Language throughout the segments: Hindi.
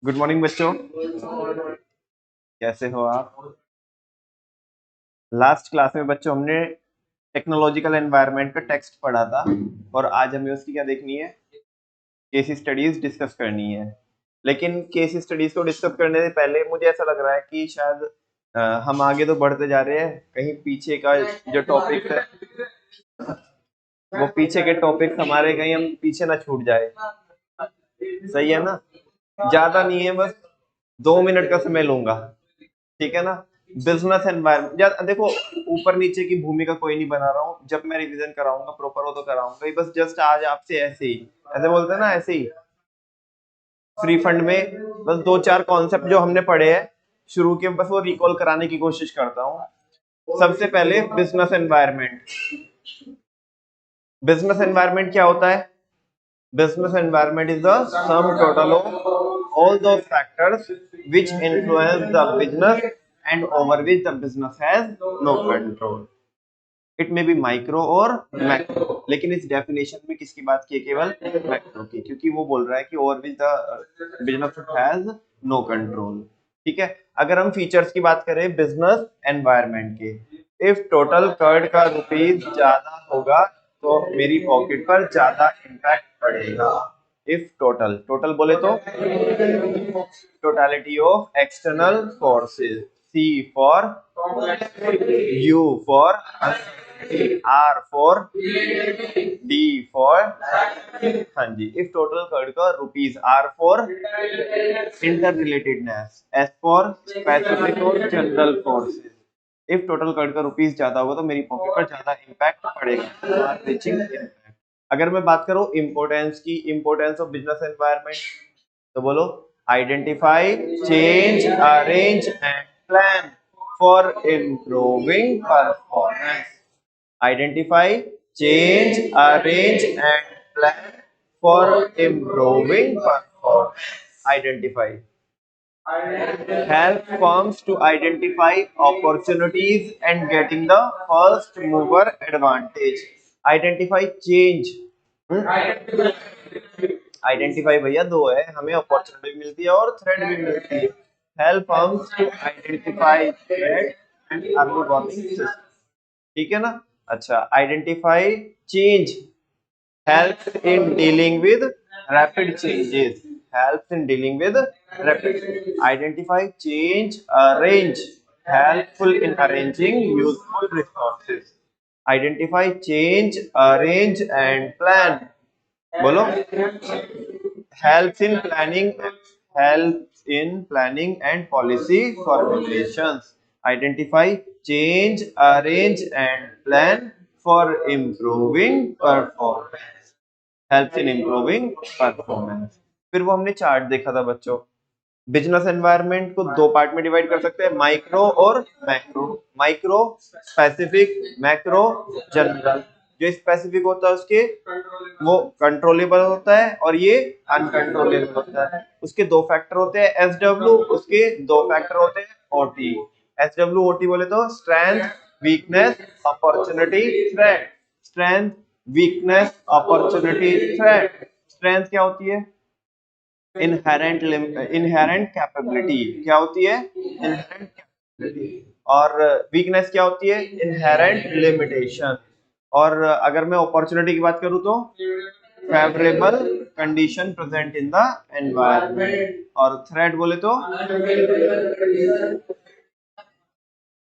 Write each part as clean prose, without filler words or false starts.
गुड मॉर्निंग बच्चों। कैसे हो आप? लास्ट क्लास में बच्चों हमने टेक्नोलॉजिकल एनवायरनमेंट का टेक्स्ट पढ़ा था और आज हमें उसकी क्या देखनी है, केस स्टडीज डिस्कस करनी है। लेकिन केस स्टडीज को डिस्कस करने से पहले मुझे ऐसा लग रहा है कि शायद हम आगे तो बढ़ते जा रहे हैं, कहीं पीछे का जो टॉपिक है वो पीछे के टॉपिक हमारे कहीं हम पीछे ना छूट जाए। सही है ना? ज्यादा नहीं है, बस 2 मिनट का समय लूंगा, ठीक है ना? बिजनेस एनवायरनमेंट देखो, ऊपर नीचे की भूमिका कोई नहीं बना रहा हूँ। जब मैं रिवीजन कराऊंगा प्रॉपर वो तो कराऊंगा ही, बस जस्ट आज आपसे ऐसे ही, ऐसे बोलते हैं ना, ऐसे ही फ्री फंड में बस दो चार कॉन्सेप्ट जो हमने पढ़े हैं शुरू के, बस वो रिकॉल कराने की कोशिश करता हूँ। सबसे पहले बिजनेस एनवायरनमेंट। बिजनेस एनवायरनमेंट क्या होता है? Business environment is the sum total of all those factors which influence the business and over which the business has no control. It may be micro और macro, लेकिन इस डेफिनेशन में किसकी बात की है? केवल मैक्रो की, क्योंकि वो बोल रहा है कि over which the business has no control। ठीक है, अगर हम फीचर्स की बात करें बिजनेस एनवायरनमेंट के, इफ टोटल कर्ड का रुपीज ज्यादा होगा तो मेरी पॉकेट पर ज्यादा इम्पैक्ट पड़ेगा। इफ टोटल, टोटल बोले तो totality of external forces, C for U for R for D for, हाँ जी, इफ टोटल कर्ड का rupees, R for inter relatedness, S for specific और general forces. If total curd का रुपीज ज्यादा होगा तो मेरी पॉकेट पर ज्यादा इम्पैक्ट पड़ेगा, रीचिंग इम्पैक्ट। अगर मैं बात करूं इम्पोर्टेंस की, इम्पोर्टेंस ऑफ बिजनेस एनवायरनमेंट, तो बोलो identify, change, arrange and plan for improving performance. Identify, change, arrange and plan for improving performance. Identify. Help firms to identify opportunities and getting the first mover advantage. Identify, change. Identify भैया दो है, हमें अपॉर्चुनिटी भी मिलती है और थ्रेड भी मिलती है। Help firms to identify threat and early warning system, ठीक है ना? अच्छा, identify, change, helps in dealing with rapid changes, helps in dealing with rapid, identify, change, arrange, helpful in arranging useful resources, identify, change, arrange and plan, बोलो, helps in planning, helps in planning and policy formulations, identify, change, arrange and plan for improving performance, helps in improving performance। फिर वो हमने चार्ट देखा था बच्चों। बिजनेस एनवायरनमेंट को दो पार्ट में डिवाइड कर सकते हैं, माइक्रो और macro. Micro specific, macro general. जो स्पेसिफिक होता है उसके वो कंट्रोलेबल होता है और ये अनकंट्रोलेबल होता है। उसके दो फैक्टर होते हैं, एसडब्ल्यू, उसके दो फैक्टर होते हैं, ओटी। एसडब्ल्यू ओटी बोले तो strength, weakness, opportunity, threat. Strength, weakness, opportunity, threat. Strength क्या होती है? Inherent, inherent capability. क्या होती है? Inherent capability. और वीकनेस क्या होती है? Inherent limitation. और अगर मैं अपॉर्चुनिटी की बात करूं तो favourable condition present in the environment. और थ्रेट बोले तो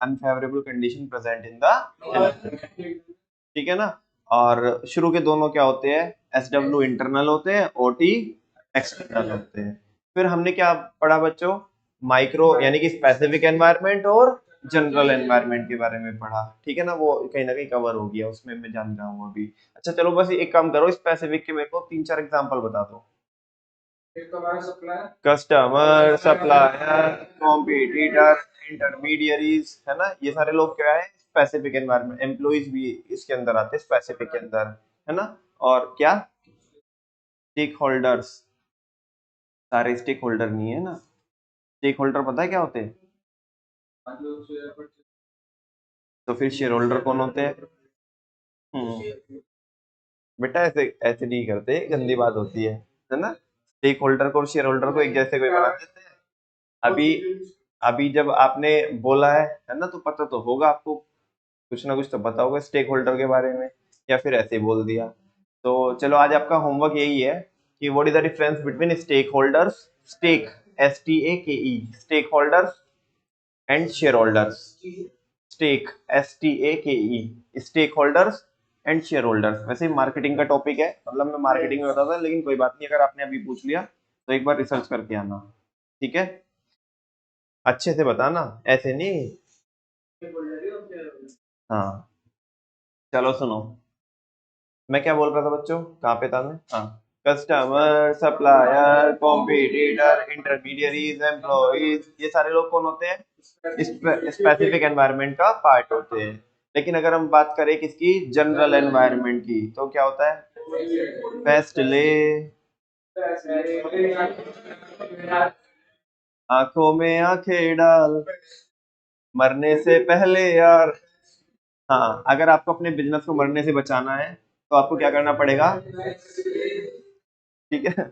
unfavourable condition present in the environment, ठीक है ना? और शुरू के दोनों क्या होते हैं? एसडब्ल्यू इंटरनल होते हैं, ओटी एक्सटर्नल होते हैं। फिर हमने क्या पढ़ा बच्चों? माइक्रो यानी कि स्पेसिफिक एनवायरनमेंट और जनरल एनवायरनमेंट के बारे में पढ़ा, ठीक है ना? वो कहीं ना कहीं कवर हो गया, उसमें मैं जान रहा हूँ अभी। अच्छा चलो, बस एक काम करो, स्पेसिफिक के मेरे को 3-4 एग्जांपल बता दो। कस्टमर, सप्लायर, कॉम्पिटिटर, इंटरमीडियरीज, है ना? ये सारे लोग क्या है? Specific environment. एम्प्लॉइज भी इसके अंदर आते हैं स्पेसिफिक के अंदर, है ना? और क्या? Stakeholders. सारे स्टेक होल्डर नहीं है ना। स्टेक होल्डर पता है क्या होते हैं? तो फिर शेयर होल्डर कौन होते हैं? बेटा ऐसे ऐसे नहीं करते, गंदी बात होती है ना? स्टेक होल्डर को और शेयर होल्डर को एक जैसे कोई बना देते हैं। अभी अभी जब आपने बोला है ना, तो पता तो होगा आपको, कुछ ना कुछ तो पता होगा स्टेक होल्डर के बारे में, या फिर ऐसे ही बोल दिया। तो चलो आज आपका होमवर्क यही है कि what is the difference between stakeholders, stake STAKE, stakeholders and shareholders. Stake STAKE, stakeholders and shareholders. वैसे मार्केटिंग का टॉपिक है, मतलब मैं मार्केटिंग में बताता था, लेकिन कोई बात नहीं, अगर आपने अभी पूछ लिया तो एक बार रिसर्च करके आना, ठीक है? अच्छे से बताना, ऐसे नहीं। हाँ, चलो सुनो, मैं क्या बोल रहा था बच्चों, कहाँ पे था मैं? हाँ, customer, supplier, competitor, intermediaries, employees, ये सारे लोग कौन होते हैं? स्पेसिफिक एनवायरनमेंट का पार्ट होते हैं। लेकिन अगर हम बात करें किसकी, जनरल एनवायरनमेंट की, तो क्या होता है? पेस्ट ले, आंखों में आंखें डाल, मरने से पहले यार। हाँ, अगर आपको अपने बिजनेस को मरने से बचाना है तो आपको क्या करना पड़ेगा? ठीक है।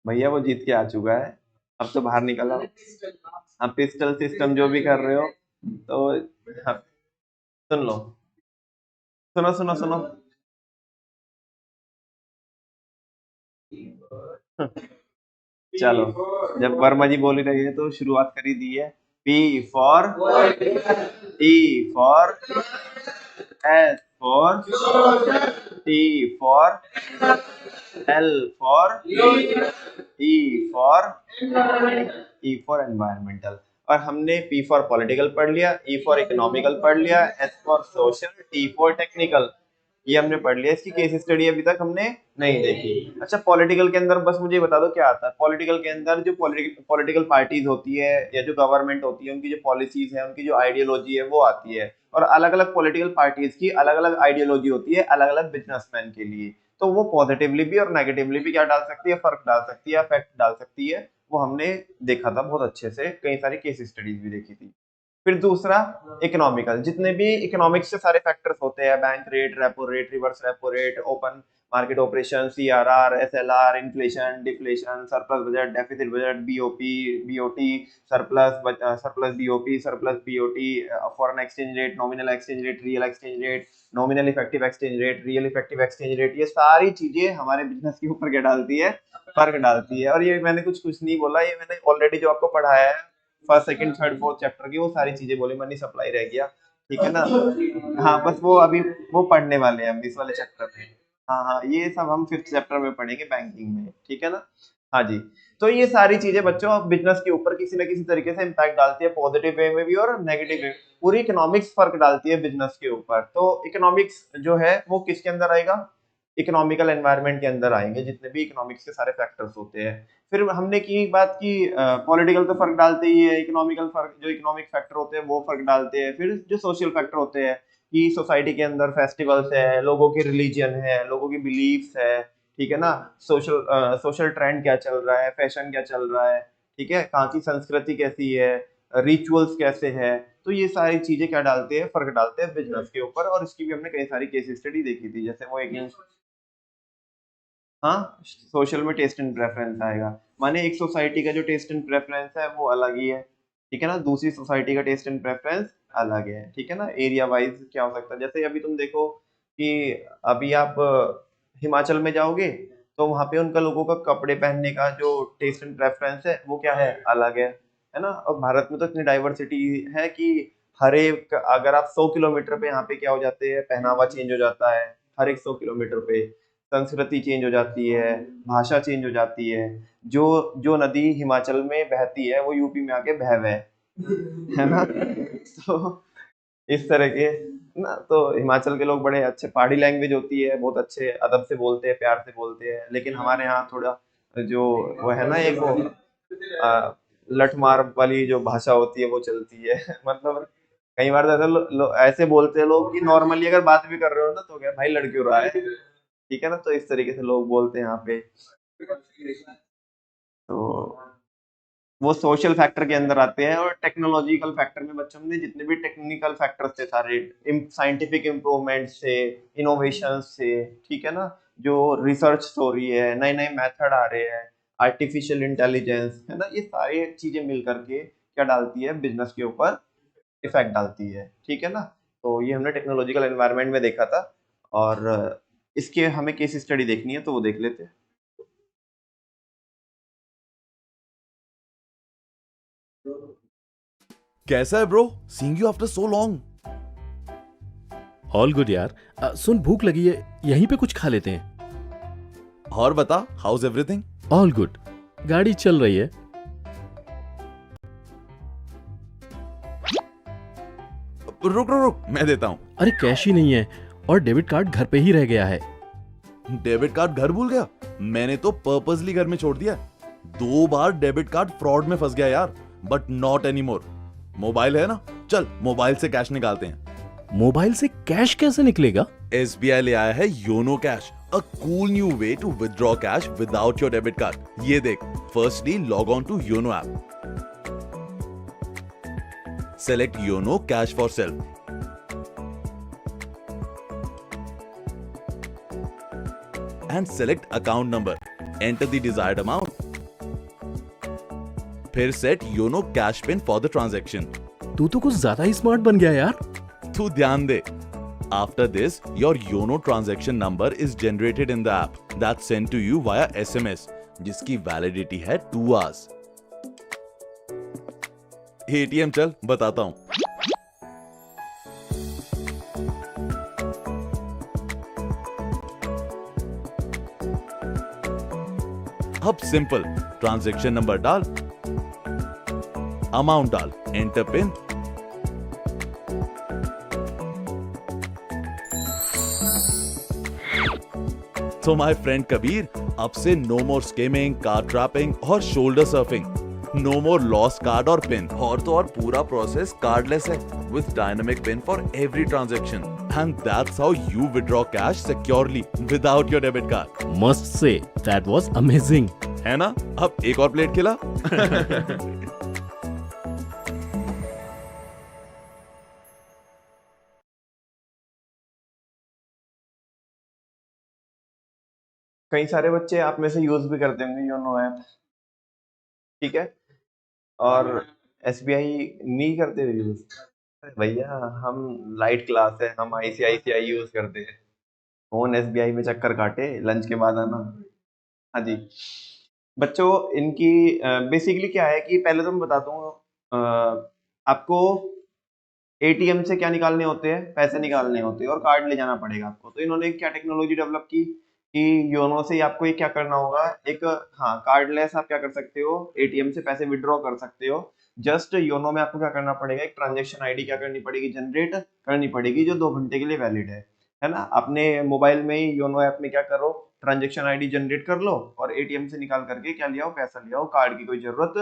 भैया वो जीत के आ चुका है, अब तो बाहर निकल आओ। आप पिस्टल सिस्टम जो भी कर रहे हो, तो हाँ, सुन लो, सुनो सुनो सुनो। चलो, जब वर्मा जी बोल ही रही है तो शुरुआत कर ही दी है। P for, E for, S for, T for, L for, E for environmental. और हमने P फॉर पॉलिटिकल पढ़ लिया, E फॉर इकोनॉमिकल पढ़ लिया, S for social, T for technical, ये हमने पढ़ लिया। इसकी केस स्टडी अभी तक हमने नहीं देखी। अच्छा, पॉलिटिकल के अंदर बस मुझे बता दो क्या आता है। पॉलिटिकल के अंदर जो पॉलिटिकल पार्टीज होती है या जो गवर्नमेंट होती है, उनकी जो पॉलिसीज है, उनकी जो आइडियोलॉजी है, वो आती है। और अलग अलग पॉलिटिकल पार्टीज की अलग अलग आइडियोलॉजी होती है, अलग अलग बिजनेसमैन के लिए। तो वो पॉजिटिवली भी और नेगेटिवली भी क्या डाल सकती है, फर्क डाल सकती है, इफेक्ट डाल सकती है। वो हमने देखा था बहुत अच्छे से, कई सारी केस स्टडीज भी देखी थी। फिर दूसरा, इकोनॉमिकल, जितने भी इकोनॉमिक्स से सारे फैक्टर्स होते हैं, bank rate, repo rate, reverse repo rate, open market operation, CRR, SLR, inflation, deflation, surplus budget, deficit budget, BOP, surplus surplus BOP, surplus BOT, foreign exchange rate, nominal exchange rate, real exchange rate, nominal effective exchange rate, real effective exchange rate, ये सारी चीजें हमारे बिजनेस के ऊपर क्या डालती है, फर्क डालती है। और ये मैंने कुछ कुछ नहीं बोला, ये मैंने ऑलरेडी जो आपको पढ़ाया है first second third fourth chapter की, वो सारी चीजें बोली, मनी सप्लाई रह गया, ठीक है ना? हाँ, बस वो अभी वो पढ़ने वाले हैं हम इस वाले चैप्टर में। हाँ हाँ, ये सब हम फिफ्थ चैप्टर में पढ़ेंगे बैंकिंग में, ठीक है ना? हाँ जी। तो ये सारी चीजें बच्चों बिजनेस के ऊपर किसी ना किसी तरीके से इम्पैक्ट डालती है, पॉजिटिव वे में भी और नेगेटिव वे। पूरी इकोनॉमिक्स फर्क डालती है बिजनेस के ऊपर। तो इकोनॉमिक्स जो है वो किसके अंदर आएगा? इकोनॉमिकल एनवायरनमेंट के अंदर आएंगे, जितने भी इकोनॉमिक्स के सारे फैक्टर्स होते हैं। फिर हमने की बात की, पॉलिटिकल तो फर्क डालते ही है, इकोनॉमिकल फर्क, जो इकोनॉमिक फैक्टर होते हैं वो फर्क डालते हैं। फिर जो सोशल फैक्टर होते हैं कि सोसाइटी के अंदर फेस्टिवल्स है, लोगों की रिलीजन है, लोगों की बिलीफ्स है, ठीक है ना? सोशल ट्रेंड क्या चल रहा है, फैशन क्या चल रहा है, ठीक है, कहाँ की संस्कृति कैसी है, रिचुअल्स कैसे है। तो ये सारी चीजें क्या डालते हैं, फर्क डालते हैं बिजनेस के ऊपर। और इसकी भी हमने कई सारी केस स्टडी देखी थी, जैसे वो एक, हाँ, सोशल में टेस्ट एंड प्रेफरेंस आएगा। माने एक सोसाइटी का जो टेस्ट एंड प्रेफरेंस है वो अलग ही है, ठीक है ना? दूसरी सोसाइटी का टेस्ट एंड प्रेफरेंस अलग है, ठीक है ना? एरिया वाइज क्या हो सकता है, जैसे अभी तुम देखो कि अभी आप हिमाचल में जाओगे तो वहां पे उनका लोगों का कपड़े पहनने का जो टेस्ट एंड प्रेफरेंस है वो क्या है, अलग है ना? और भारत में तो इतनी डाइवर्सिटी है कि हर एक, अगर आप 100 किलोमीटर पे यहाँ पे क्या हो जाते हैं, पहनावा चेंज हो जाता है। हर एक 100 किलोमीटर पे संस्कृति चेंज हो जाती है, भाषा चेंज हो जाती है। जो जो नदी हिमाचल में बहती है वो यूपी में आके बह है ना? तो इस तरह के ना, तो हिमाचल के लोग बड़े अच्छे, पहाड़ी लैंग्वेज होती है, बहुत अच्छे अदब से बोलते हैं, प्यार से बोलते हैं। लेकिन हमारे यहाँ थोड़ा जो वो है ना, एक वो लठ मार वाली जो भाषा होती है वो चलती है। मतलब कई बार तो ऐसा ऐसे बोलते हैं लोग कि नॉर्मली अगर बात भी कर रहे हो ना तो क्या भाई लड़ क्यों रहा है, ठीक है ना? तो इस तरीके से लोग बोलते हैं यहाँ पे। तो वो सोशल फैक्टर के अंदर आते हैं, और टेक्नोलॉजिकल फैक्टर में बच्चों ने जितने भी टेक्निकल फैक्टर्स थे सारे, साइंटिफिक इम्प्रूवमेंट से, इनोवेशन से, ठीक है ना, जो रिसर्च हो रही है, नए नए मेथड आ रहे हैं, आर्टिफिशियल इंटेलिजेंस, है ना, ये सारी चीजें मिल करके क्या डालती है, बिजनेस के ऊपर इफेक्ट डालती है, ठीक है ना। तो ये हमने टेक्नोलॉजिकल एनवायरनमेंट में देखा था, और इसके हमें केस स्टडी देखनी है तो वो देख लेते हैं। कैसा है bro? Seeing you after so long. All good यार। सुन, भूख लगी है, यहीं पे कुछ खा लेते हैं। और बता, हाउस एवरीथिंग? ऑल गुड, गाड़ी चल रही है। रुक रुक रुक, मैं देता हूँ। अरे कैश ही नहीं है, और डेबिट कार्ड घर पे ही रह गया है। डेबिट कार्ड घर भूल गया? मैंने तो पर्पसली घर में छोड़ दिया। 2 बार डेबिट कार्ड फ्रॉड में फंस गया यार, but not any more. Mobile है ना, चल मोबाइल से कैश निकालते हैं। मोबाइल से कैश कैसे निकलेगा? SBI ले आया है YONO cash, a cool new way to withdraw cash without your debit card. ये देख, firstly log on to YONO app, select YONO cash for self, and select account number. Enter the desired amount. फिर set YONO cash pin for the transaction. तू तो कुछ ज्यादा ही स्मार्ट बन गया यार। तू ध्यान दे. After this, your YONO transaction number is generated in the app that's sent to you via SMS, जिसकी validity है 2 hours. ATM चल, बताता हूँ. अब सिंपल, ट्रांजैक्शन नंबर डाल, अमाउंट डाल, एंटर पिन, तो माय फ्रेंड कबीर, अब से नो मोर स्कैमिंग, कार्ड ट्रैपिंग और शोल्डर सर्फिंग, नो मोर लॉस्ट कार्ड और पिन, और तो और पूरा प्रोसेस कार्डलेस है with dynamic pin for every transaction, and that's how you withdraw cash securely without your debit card. Must say that was amazing. है ना? अब एक और प्लेट खिला। कई सारे बच्चे आप में से यूज भी करते होंगे योनो ऐप, ठीक है, और SBI नहीं करते हो यूज? अरे भैया, हम लाइट क्लास है, हम ICICI यूज करते हैं। कौन SBI में चक्कर काटे, लंच के बाद आना। हाँ जी बच्चों, इनकी बेसिकली क्या है कि पहले तो मैं बताता हूँ, आपको ATM से क्या निकालने होते हैं, पैसे निकालने होते हैं, और कार्ड ले जाना पड़ेगा आपको। तो इन्होंने क्या टेक्नोलॉजी डेवलप की कि योनो से ही आपको ये क्या करना होगा, एक, हाँ, कार्डलेस आप क्या कर सकते हो, ATM से पैसे विड्रॉ कर सकते हो। जस्ट योनो में आपको क्या करना पड़ेगा, एक ट्रांजेक्शन आईडी क्या करनी पड़ेगी, जनरेट करनी पड़ेगी, जो 2 घंटे के लिए वैलिड है ना। अपने मोबाइल में ही योनो ऐप में क्या करो, ट्रांजेक्शन आईडी जनरेट कर लो, और ATM से निकाल करके क्या लिया हो, पैसा लिया हो। कार्ड की कोई जरूरत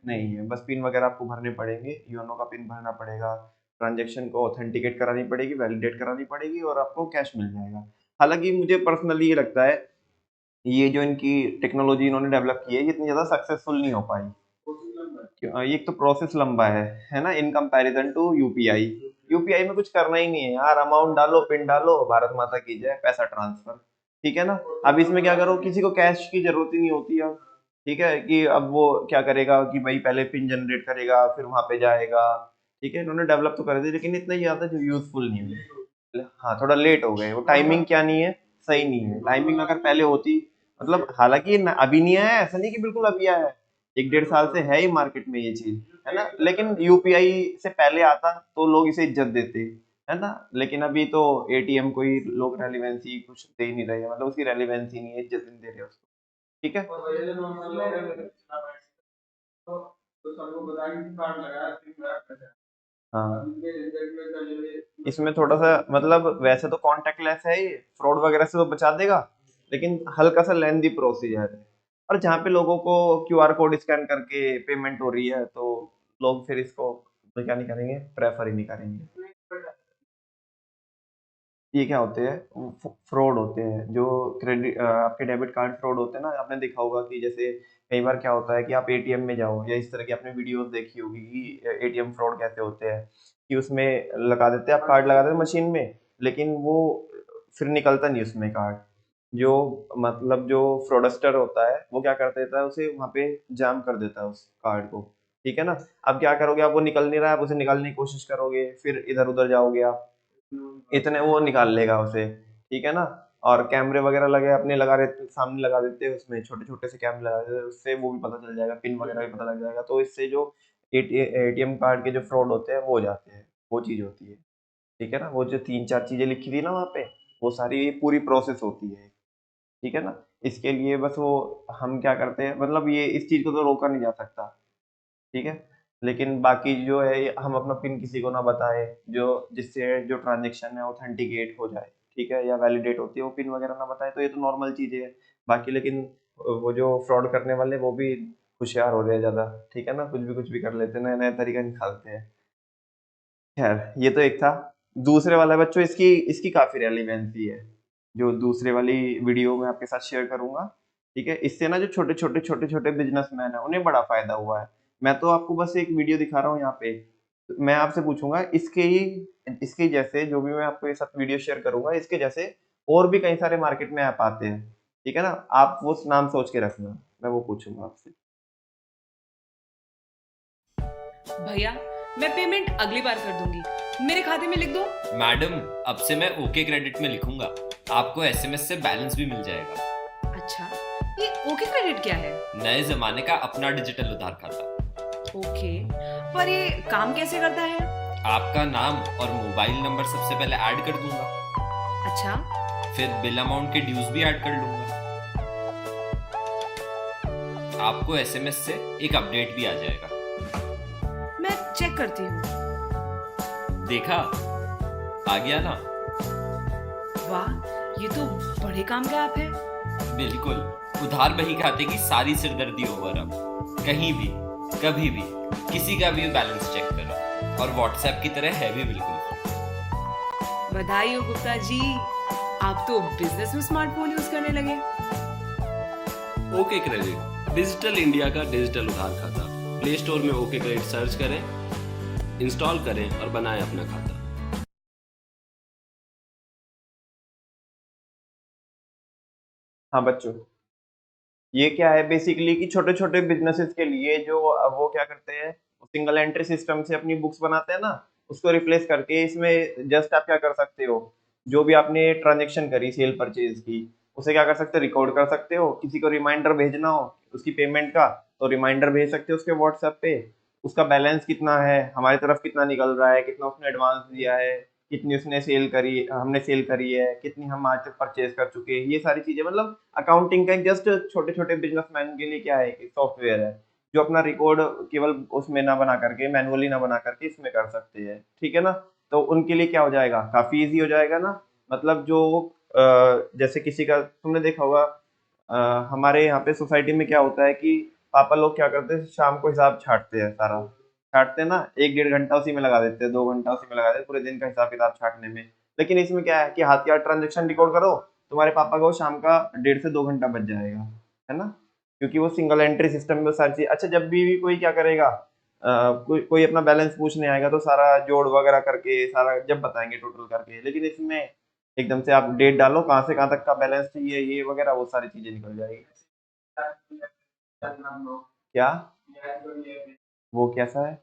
नहीं है, बस पिन वगैरह आपको भरने पड़ेंगे, योनो का पिन भरना पड़ेगा, ट्रांजेक्शन को ऑथेंटिकेट करानी पड़ेगी, वैलिडेट करानी पड़ेगी, और आपको कैश मिल जाएगा। हालांकि मुझे पर्सनली ये लगता है, ये जो इनकी टेक्नोलॉजी इन्होंने डेवलप की है, ये इतनी ज्यादा सक्सेसफुल नहीं हो पाई। एक तो प्रोसेस लंबा है ना, in comparison to UPI. UPI में कुछ करना ही नहीं है यार, अमाउंट डालो, पिन डालो, भारत माता की जय, पैसा ट्रांसफर, ठीक है ना। अब इसमें क्या करो, किसी को कैश की जरूरत ही नहीं होती अब, ठीक है, कि अब वो क्या करेगा कि भाई पहले पिन जनरेट करेगा, फिर वहां पे जाएगा, ठीक है। इन्होंने डेवलप तो कर दी, लेकिन इतना ज्यादा जो यूजफुल नहीं है। हाँ, थोड़ा लेट हो गए, वो टाइमिंग क्या नहीं है, सही नहीं है। टाइमिंग अगर पहले होती, मतलब हालांकि अभी नहीं आया, ऐसा नहीं कि बिल्कुल अभी आया है, 1-1.5 साल से है ही मार्केट में ये चीज, है ना। लेकिन यूपीआई से पहले आता तो लोग इसे इज्जत देते, है ना। लेकिन अभी तो ATM को ही लोग रेलिवेंसी कुछ दे ही नहीं रहे, मतलब उसकी रेलिवेंसी नहीं है, इज्जत नहीं दे रहे उसको, ठीक है। हाँ, इसमें थोड़ा सा मतलब, वैसे तो कॉन्टेक्टलेस है ये, फ्रॉड वगैरह से तो बचा देगा, लेकिन हल्का सा लेंदी प्रोसीजर है। और जहाँ पे लोगों को QR कोड स्कैन करके पेमेंट हो रही है, तो लोग फिर इसको तो क्या नहीं करेंगे, प्रेफर ही नहीं करेंगे। ये क्या होते हैं, फ्रॉड होते हैं, जो क्रेडिट, आपके डेबिट कार्ड फ्रॉड होते हैं ना। आपने देखा होगा कि जैसे कई बार क्या होता है कि आप एटीएम में जाओ, या इस तरह की आपने वीडियोस देखी होगी कि एटीएम फ्रॉड कैसे होते हैं, कि उसमें लगा देते हैं, आप कार्ड लगा देते हैं मशीन में, लेकिन वो फिर निकलता नहीं उसमें कार्ड। जो मतलब जो फ्रॉडस्टर होता है वो क्या कर देता है, उसे वहाँ पे जाम कर देता है उस कार्ड को, ठीक है ना। अब क्या करोगे आप, वो निकल नहीं रहा है, आप उसे निकालने की कोशिश करोगे, फिर इधर उधर जाओगे आप, इतने वो निकाल लेगा उसे, ठीक है ना। और कैमरे वगैरह लगे अपने लगा रहते, सामने लगा देते हैं, उसमें छोटे छोटे से कैमरे लगा देते हैं, उससे वो भी पता चल जाएगा, पिन वगैरह भी पता लग जाएगा, तो इससे जो एटीएम कार्ड के जो फ्रॉड होते हैं वो हो जाते हैं, वो चीज़ होती है, ठीक है ना। वो जो 3-4 चीज़ें लिखी थी ना वहाँ पे, वो सारी पूरी प्रोसेस होती है, ठीक है ना। इसके लिए बस वो हम क्या करते हैं, मतलब ये इस चीज़ को तो रोका नहीं जा सकता, ठीक है। लेकिन बाकी जो है हम अपना पिन किसी को ना बताएं, जो जिससे जो ट्रांजेक्शन है ऑथेंटिकेट हो जाए, ठीक है, या वैलिडेट होती है, वो पिन वगैरह ना बताएं, तो ये तो नॉर्मल चीज़ें है। बाकी लेकिन वो जो फ्रॉड करने वाले वो भी होशियार हो रहे हैं ज़्यादा, ठीक है ना, कुछ भी कर लेते हैं, नया नया तरीका निकालते हैं। खैर ये तो एक था। दूसरे वाला बच्चों, इसकी इसकी काफ़ी रेलिवेंसी है, जो दूसरे वाली वीडियो में आपके साथ शेयर करूंगा, ठीक है। इससे ना जो छोटे छोटे बिजनेसमैन है उन्हें बड़ा फायदा हुआ है। मैं तो आपको बस एक वीडियो दिखा रहा हूँ यहाँ पे, मैं आपसे पूछूंगा इसके जैसे जो भी मैं आपको ये साथ वीडियो शेयर करूंगा, इसके जैसे और भी कई सारे मार्केट में ऐप आते हैं, ठीक है ना। आप वो नाम सोच के रखना, मैं वो पूछूंगा आपसे। भैया, मैं पेमेंट अगली बार कर दूंगी, मेरे खाते में लिख दो। मैडम, अब से मैं ओके क्रेडिट में लिखूंगा, आपको एसएमएस से बैलेंस भी मिल जाएगा। अच्छा, ये ओके क्रेडिट क्या है? नए जमाने का अपना डिजिटल उधार खाता। ओके, पर ये काम कैसे करता है? आपका नाम और मोबाइल नंबर सबसे पहले ऐड कर दूंगा, अच्छा, फिर बिल अमाउंट के ड्यूज भी ऐड कर लूंगा। आपको एसएमएस से एक अपडेट भी आ जाएगा। मैं चेक करती हूँ। देखा, आ गया ना। वाह, ये तो बड़े काम का ऐप है। बिल्कुल, उधार बही खाते की सारी सिरदर्दी ओवर। अब कहीं भी कभी भी किसी का भी बैलेंस चेक करो, और व्हाट्सएप की तरह है भी बिल्कुल। बधाई हो गुप्ता जी, आप तो बिजनेस में स्मार्टफोन यूज करने लगे। ओके क्रेडिट, डिजिटल इंडिया का डिजिटल उधार खाता। प्ले स्टोर में ओके क्रेडिट सर्च करें, इंस्टॉल करें और बनाएं अपना खाता। हाँ बच्चों, ये क्या है बेसिकली कि छोटे छोटे बिजनेसेस के लिए जो वो क्या करते हैं, सिंगल एंट्री सिस्टम से अपनी बुक्स बनाते हैं ना, उसको रिप्लेस करके इसमें जस्ट आप क्या कर सकते हो, जो भी आपने ट्रांजेक्शन करी सेल परचेज की, उसे क्या कर सकते हो, रिकॉर्ड कर सकते हो। किसी को रिमाइंडर भेजना हो उसकी पेमेंट का, तो रिमाइंडर भेज सकते हो उसके व्हाट्सएप पे, उसका बैलेंस कितना है, हमारी तरफ कितना निकल रहा है, कितना उसने एडवांस दिया है, कितनी उसने सेल करी, हमने सेल करी है, कितनी हम आज तक परचेज कर चुके हैं, ये सारी चीजें, मतलब अकाउंटिंग का एक जस्ट छोटे छोटे बिजनेसमैन के लिए क्या है कि सॉफ्टवेयर है, जो अपना रिकॉर्ड केवल उसमें ना बना करके, मैनुअली ना बना करके इसमें कर सकते हैं, ठीक है ना। तो उनके लिए क्या हो जाएगा, काफी इजी हो जाएगा ना। मतलब जो जैसे किसी का तुमने देखा होगा, हमारे यहाँ पे सोसाइटी में क्या होता है कि पापा लोग क्या करते हैं, शाम को हिसाब छाटते हैं, सारा छाटते हैं ना, 1-1.5 घंटा उसी में लगा देते हैं, 2 घंटा उसी में लगा देते हैं, पूरे दिन का हिसाब किताब छाटने में। लेकिन इसमें क्या है कि हाथ के हाथ ट्रांजेक्शन रिकॉर्ड करो, तुम्हारे पापा को शाम का 1.5 से 2 घंटा बच जाएगा, है ना, क्योंकि वो सिंगल एंट्री सिस्टम में वो सारी चीज। अच्छा, जब भी कोई क्या करेगा, कोई अपना बैलेंस पूछने आएगा तो सारा जोड़ वगैरह करके सारा जब बताएंगे टोटल करके, लेकिन इसमें एकदम से आप डेट डालो, कहाँ से कहाँ तक का बैलेंस चाहिए, ये वगैरह वो सारी चीजें निकल जाएगी। क्या, वो कैसा है?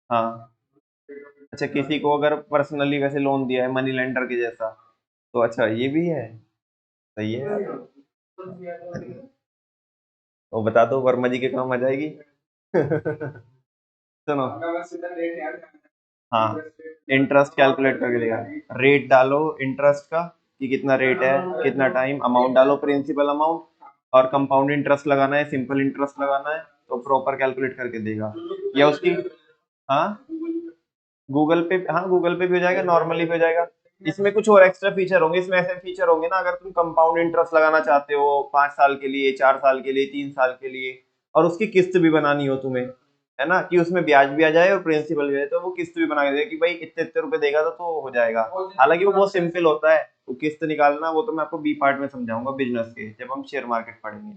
हाँ, अच्छा, किसी को अगर पर्सनली वैसे लोन दिया है मनी लेंडर के जैसा, तो अच्छा ये भी है, सही है। वो बता दो, वर्मा जी के काम आ जाएगी। सुनो, हाँ, इंटरेस्ट कैलकुलेट करके देगा, रेट डालो इंटरेस्ट का कि कितना रेट है, कितना टाइम, अमाउंट डालो, प्रिंसिपल अमाउंट, और कंपाउंड इंटरेस्ट लगाना है, सिंपल इंटरेस्ट लगाना है, तो प्रॉपर कैलकुलेट करके देगा। या उसकी, हाँ गूगल पे, हाँ गूगल पे भी हो जाएगा, नॉर्मली भी हो जाएगा। इसमें कुछ और एक्स्ट्रा फीचर होंगे, इसमें ऐसे फीचर होंगे ना, अगर तुम कंपाउंड इंटरेस्ट लगाना चाहते हो 5 साल के लिए, 4 साल के लिए, 3 साल के लिए, और उसकी किस्त भी बनानी हो तुम्हें, है ना, कि उसमें ब्याज भी आ जाए और प्रिंसिपल भी आ जाए, तो वो किस्त भी बना के देगा कि भाई इतने इतने रुपए देगा तो हो जाएगा। हालांकि वो बहुत सिंपल होता है, किस्त निकालना वो तो मैं आपको बी पार्ट में समझाऊंगा बिजनेस के, जब हम शेयर मार्केट पढ़ेंगे।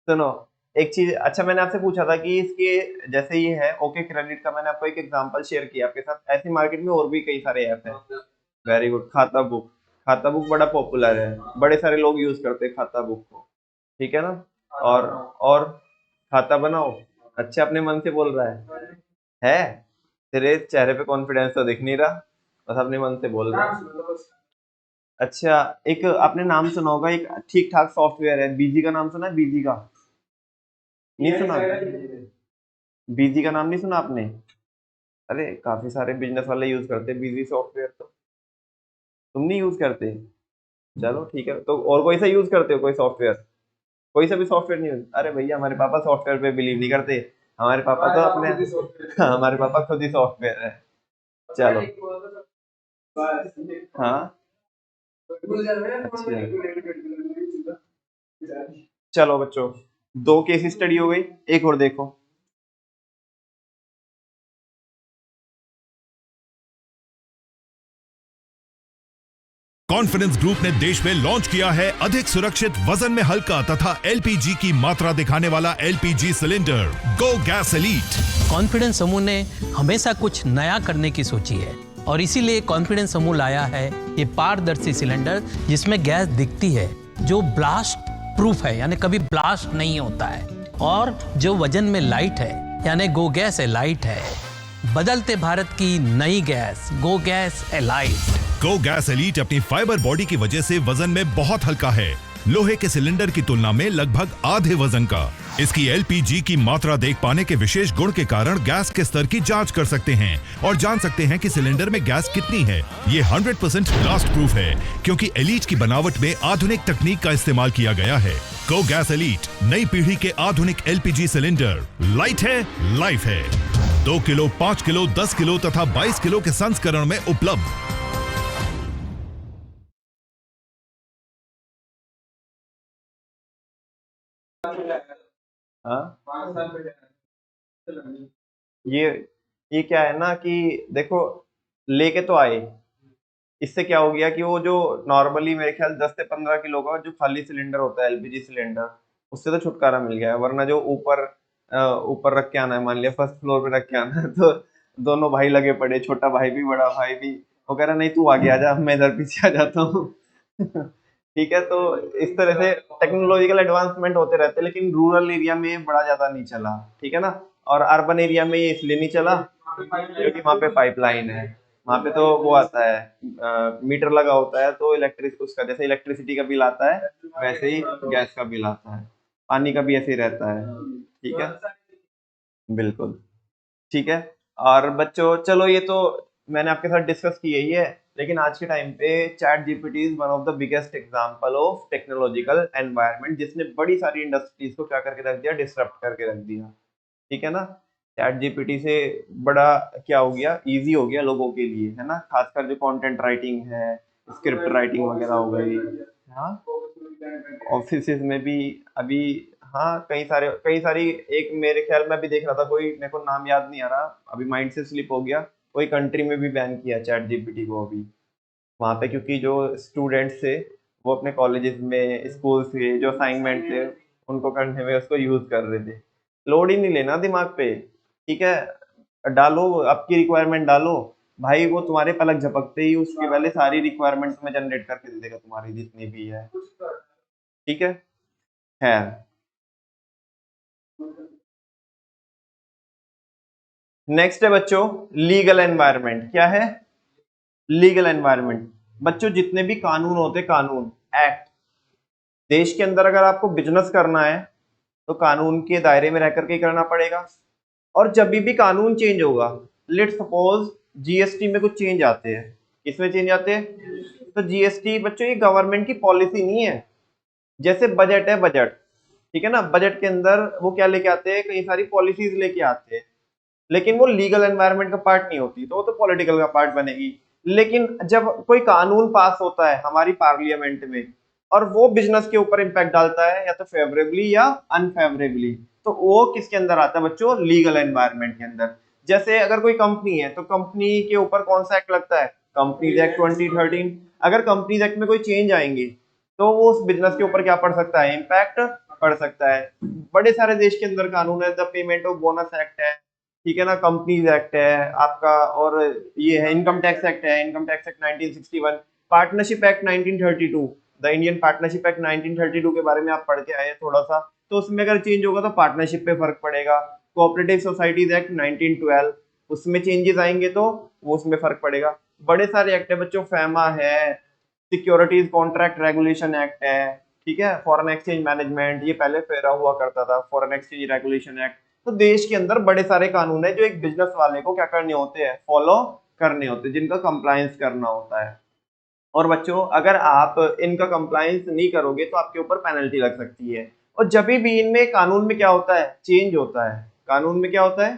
सुनो एक चीज, अच्छा मैंने आपसे पूछा था कि इसके जैसे ये है ओके क्रेडिट का, मैंने आपको एक एग्जांपल शेयर किया आपके साथ, ऐसी मार्केट में और भी कई सारे ऐप हैं। Very good. खाता बुक, खाता बुक बड़ा पॉपुलर है, बड़े सारे लोग यूज करते हैं खाता बुक को, ठीक है ना। और खाता बनाओ, अच्छा अपने मन से बोल रहा है तेरे चेहरे पे कॉन्फिडेंस तो दिख नहीं रहा, बस अपने मन से बोल रहा है। अच्छा एक आपने नाम सुना होगा, एक ठीक ठाक सॉफ्टवेयर है, बीजी का नाम सुना है? बीजी का नहीं सुना? बीजी का नाम नहीं सुना आपने? अरे काफी सारे बिजनेस वाले यूज करते हैं बीजी सॉफ्टवेयर, तो तुम नहीं यूज करते? चलो ठीक है, तो और कोई सा यूज करते हो, कोई सॉफ्टवेयर? कोई सा भी सॉफ्टवेयर नहीं यूज? अरे भैया हमारे पापा सॉफ्टवेयर पे बिलीव नहीं करते, हमारे पापा तो अपने हमारे पापा खुद ही सॉफ्टवेयर है। चलो हाँ अच्छा, चलो बच्चों 2 केस स्टडी हो गई, एक और देखो। कॉन्फिडेंस ग्रुप ने देश में लॉन्च किया है अधिक सुरक्षित, वजन में हल्का तथा एलपीजी की मात्रा दिखाने वाला एलपीजी सिलेंडर गो गैस एलीट। कॉन्फिडेंस समूह ने हमेशा कुछ नया करने की सोची है और इसीलिए कॉन्फिडेंस समूह लाया है ये पारदर्शी सिलेंडर जिसमें गैस दिखती है, जो ब्लास्ट प्रूफ है यानी कभी ब्लास्ट नहीं होता है, और जो वजन में लाइट है यानी गो गैस एलाइट है। बदलते भारत की नई गैस गो गैस एलाइट। गो गैस एलीट अपनी फाइबर बॉडी की वजह से वजन में बहुत हल्का है, लोहे के सिलेंडर की तुलना में लगभग आधे वजन का। इसकी एलपीजी की मात्रा देख पाने के विशेष गुण के कारण गैस के स्तर की जांच कर सकते हैं और जान सकते हैं कि सिलेंडर में गैस कितनी है। ये 100% ब्लास्ट प्रूफ है क्योंकि एलीट की बनावट में आधुनिक तकनीक का इस्तेमाल किया गया है। गो गैस एलीट नई पीढ़ी के आधुनिक एलपीजी सिलेंडर, लाइट है लाइफ है। 2 किलो, 5 किलो, 10 किलो तथा 22 किलो के संस्करण में उपलब्ध। ये क्या है ना कि देखो लेके तो आए, इससे क्या हो गया कि वो जो नॉर्मली मेरे ख्याल 10 से 15 किलो का जो खाली सिलेंडर होता है एलपीजी सिलेंडर, उससे तो छुटकारा मिल गया है। वरना जो ऊपर रख के आना है, मान लिया फर्स्ट फ्लोर पे रख के आना है, तो दोनों भाई लगे पड़े, छोटा भाई भी बड़ा भाई भी, वो कह रहा नहीं तू आगे आ जा, मैं इधर पीछे आ जाता हूँ। ठीक है, तो इस तरह से टेक्नोलॉजिकल एडवांसमेंट होते रहते हैं, लेकिन रूरल एरिया में बड़ा ज्यादा नहीं चला, ठीक है ना। और अर्बन एरिया में ये इसलिए नहीं चला क्योंकि वहाँ पे पाइपलाइन है, वहाँ पे तो वो आता है मीटर लगा होता है, तो उसका जैसे इलेक्ट्रिसिटी का बिल आता है वैसे ही गैस का बिल आता है, पानी का भी ऐसे ही रहता है, ठीक है। बिल्कुल ठीक है। और बच्चों चलो ये तो मैंने आपके साथ डिस्कस की ही है, लेकिन आज के टाइम पे chat GPT is one of the biggest example of technological environment, जिसने बड़ी सारी इंडस्ट्रीज को क्या करके रख दिया, डिसरप्ट करके रख दिया, ठीक है ना। चैट जीपीटी से बड़ा क्या हो गया, इजी हो गया लोगों के लिए, है ना। खासकर जो कंटेंट राइटिंग है, स्क्रिप्ट राइटिंग वगैरह हो गई, हाँ ऑफिस में भी अभी, हाँ कई सारी, एक मेरे ख्याल में अभी देख रहा था, कोई मेरे को नाम याद नहीं आ रहा अभी, माइंड से स्लिप हो गया, कोई कंट्री में भी बैन किया चैट जीपीटी को अभी वहाँ पे, क्योंकि जो स्टूडेंट्स थे वो अपने कॉलेजेस में, स्कूल से जो असाइनमेंट थे उनको करने में उसको यूज कर रहे थे। लोड ही नहीं लेना दिमाग पे, ठीक है, डालो आपकी रिक्वायरमेंट डालो भाई, वो तुम्हारे पलक झपकते ही उसके पहले सारी रिक्वायरमेंट में जनरेट करके दे देगा तुम्हारी जितनी भी है, ठीक है। नेक्स्ट है बच्चों लीगल एनवायरनमेंट। क्या है लीगल एनवायरनमेंट? बच्चों जितने भी कानून होते, कानून एक्ट, देश के अंदर अगर आपको बिजनेस करना है तो कानून के दायरे में रह करके करना पड़ेगा। और जब भी कानून चेंज होगा, लेट्स सपोज जीएसटी में कुछ चेंज आते हैं, इसमें चेंज आते हैं, तो जीएसटी बच्चों ये गवर्नमेंट की पॉलिसी नहीं है। जैसे बजट है, बजट, ठीक है ना, बजट के अंदर वो क्या लेके आते हैं, कई सारी पॉलिसीज लेके आते हैं, लेकिन वो लीगल एनवायरनमेंट का पार्ट नहीं होती, तो वो तो पॉलिटिकल का पार्ट बनेगी। लेकिन जब कोई कानून पास होता है हमारी पार्लियामेंट में और वो बिजनेस के ऊपर इंपैक्ट डालता है या तो फेवरेबली या अनफेवरेबली, तो वो किसके अंदर आता है बच्चों, लीगल एनवायरनमेंट के अंदर। जैसे अगर कोई कंपनी है तो कंपनी के ऊपर कौन सा एक्ट लगता है, कंपनीज एक्ट 2013। अगर कंपनीज एक्ट में कोई चेंज आएंगे तो वो उस बिजनेस के ऊपर क्या पड़ सकता है, इम्पैक्ट पड़ सकता है। बड़े सारे देश के अंदर कानून है, the payment of bonus act है, ठीक है ना, कंपनीज एक्ट है आपका, और ये है इनकम टैक्स एक्ट है, income tax act 1961, partnership Act 1932, the Indian Partnership Act 1932 के बारे में आप पढ़ के आए थोड़ा सा, तो उसमें अगर चेंज होगा तो पार्टनरशिप पे फर्क पड़ेगा। कोऑपरेटिव सोसाइटीज एक्ट 1912, उसमें चेंजेस आएंगे तो वो उसमें फर्क पड़ेगा। बड़े सारे एक्ट है बच्चों, फैमा है, सिक्योरिटीज कॉन्ट्रैक्ट रेगुलेशन एक्ट है, ठीक है, फॉरेन एक्सचेंज मैनेजमेंट, ये पहले फेरा हुआ करता था, फॉरेन एक्सचेंज रेगुलेशन एक्ट। तो देश के अंदर बड़े सारे कानून है जो एक बिजनेस वाले को क्या करने होते हैं, फॉलो करने होते हैं, जिनका कंप्लायंस करना होता है। और बच्चों अगर आप इनका कंप्लायंस नहीं करोगे तो आपके ऊपर पेनल्टी लग सकती है। और जब भी इनमें कानून में क्या होता है, चेंज होता है, कानून में क्या होता है,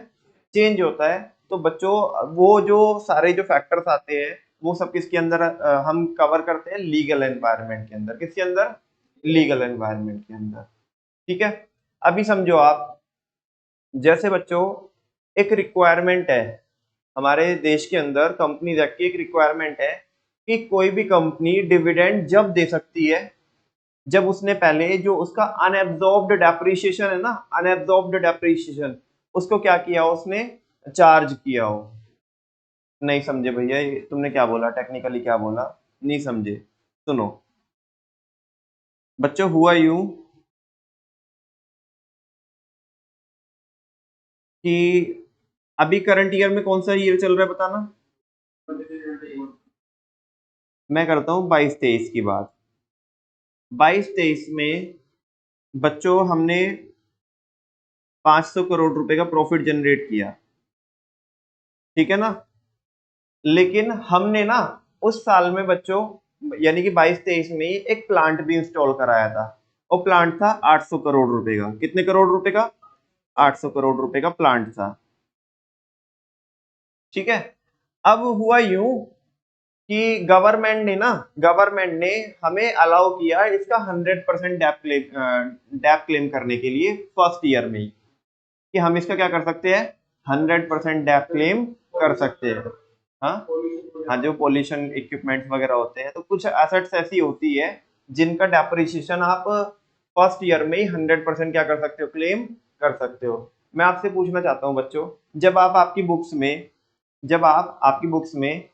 चेंज होता है, तो बच्चों वो जो सारे जो फैक्टर्स आते हैं वो सब किसके अंदर हम कवर करते हैं, लीगल एनवायरनमेंट के अंदर। किसके अंदर, लीगल एनवायरनमेंट के अंदर, ठीक है। अभी समझो आप, जैसे बच्चों एक रिक्वायरमेंट है हमारे देश के अंदर, कंपनीज एक्ट की एक रिक्वायरमेंट है कि कोई भी कंपनी डिविडेंड जब दे सकती है जब उसने पहले जो उसका अनएब्जॉर्ब्ड डेप्रिसिएशन है ना, अनएब्जॉर्ब्ड डेप्रिसिएशन, उसको क्या किया, उसने चार्ज किया हो। नहीं समझे भैया, ये तुमने क्या बोला, टेक्निकली क्या बोला, नहीं समझे, सुनो बच्चों, हुआ यूं कि अभी करंट ईयर में कौन सा ईयर चल रहा है बताना, मैं करता हूं 22-23 की बात। 22-23 में बच्चों हमने 500 करोड़ रुपए का प्रॉफिट जनरेट किया, ठीक है ना। लेकिन हमने ना उस साल में बच्चों यानी कि 22-23 में एक प्लांट भी इंस्टॉल कराया था, और प्लांट था 800 करोड़ रुपए का। कितने करोड़ रुपए का, 800 करोड़ रुपए का प्लांट था, ठीक है। अब हुआ यूं कि गवर्नमेंट ने हमें अलाउ किया इसका 100% डेप क्लेम करने के लिए फर्स्ट ईयर में ही, कि हम इसका क्या कर सकते हैं, 100% डेप क्लेम कर सकते हैं। हाँ, जो पॉल्यूशन इक्विपमेंट्स वगैरह होते हैं, तो कुछ एसेट्स ऐसी होती है जिनका डेप्रिसिएशन आप फर्स्ट ईयर में ही 100% क्या कर सकते हो, क्लेम कर सकते हो। मैं आपसे पूछना चाहता हूँ बच्चों, जब आप आपकी बुक्स में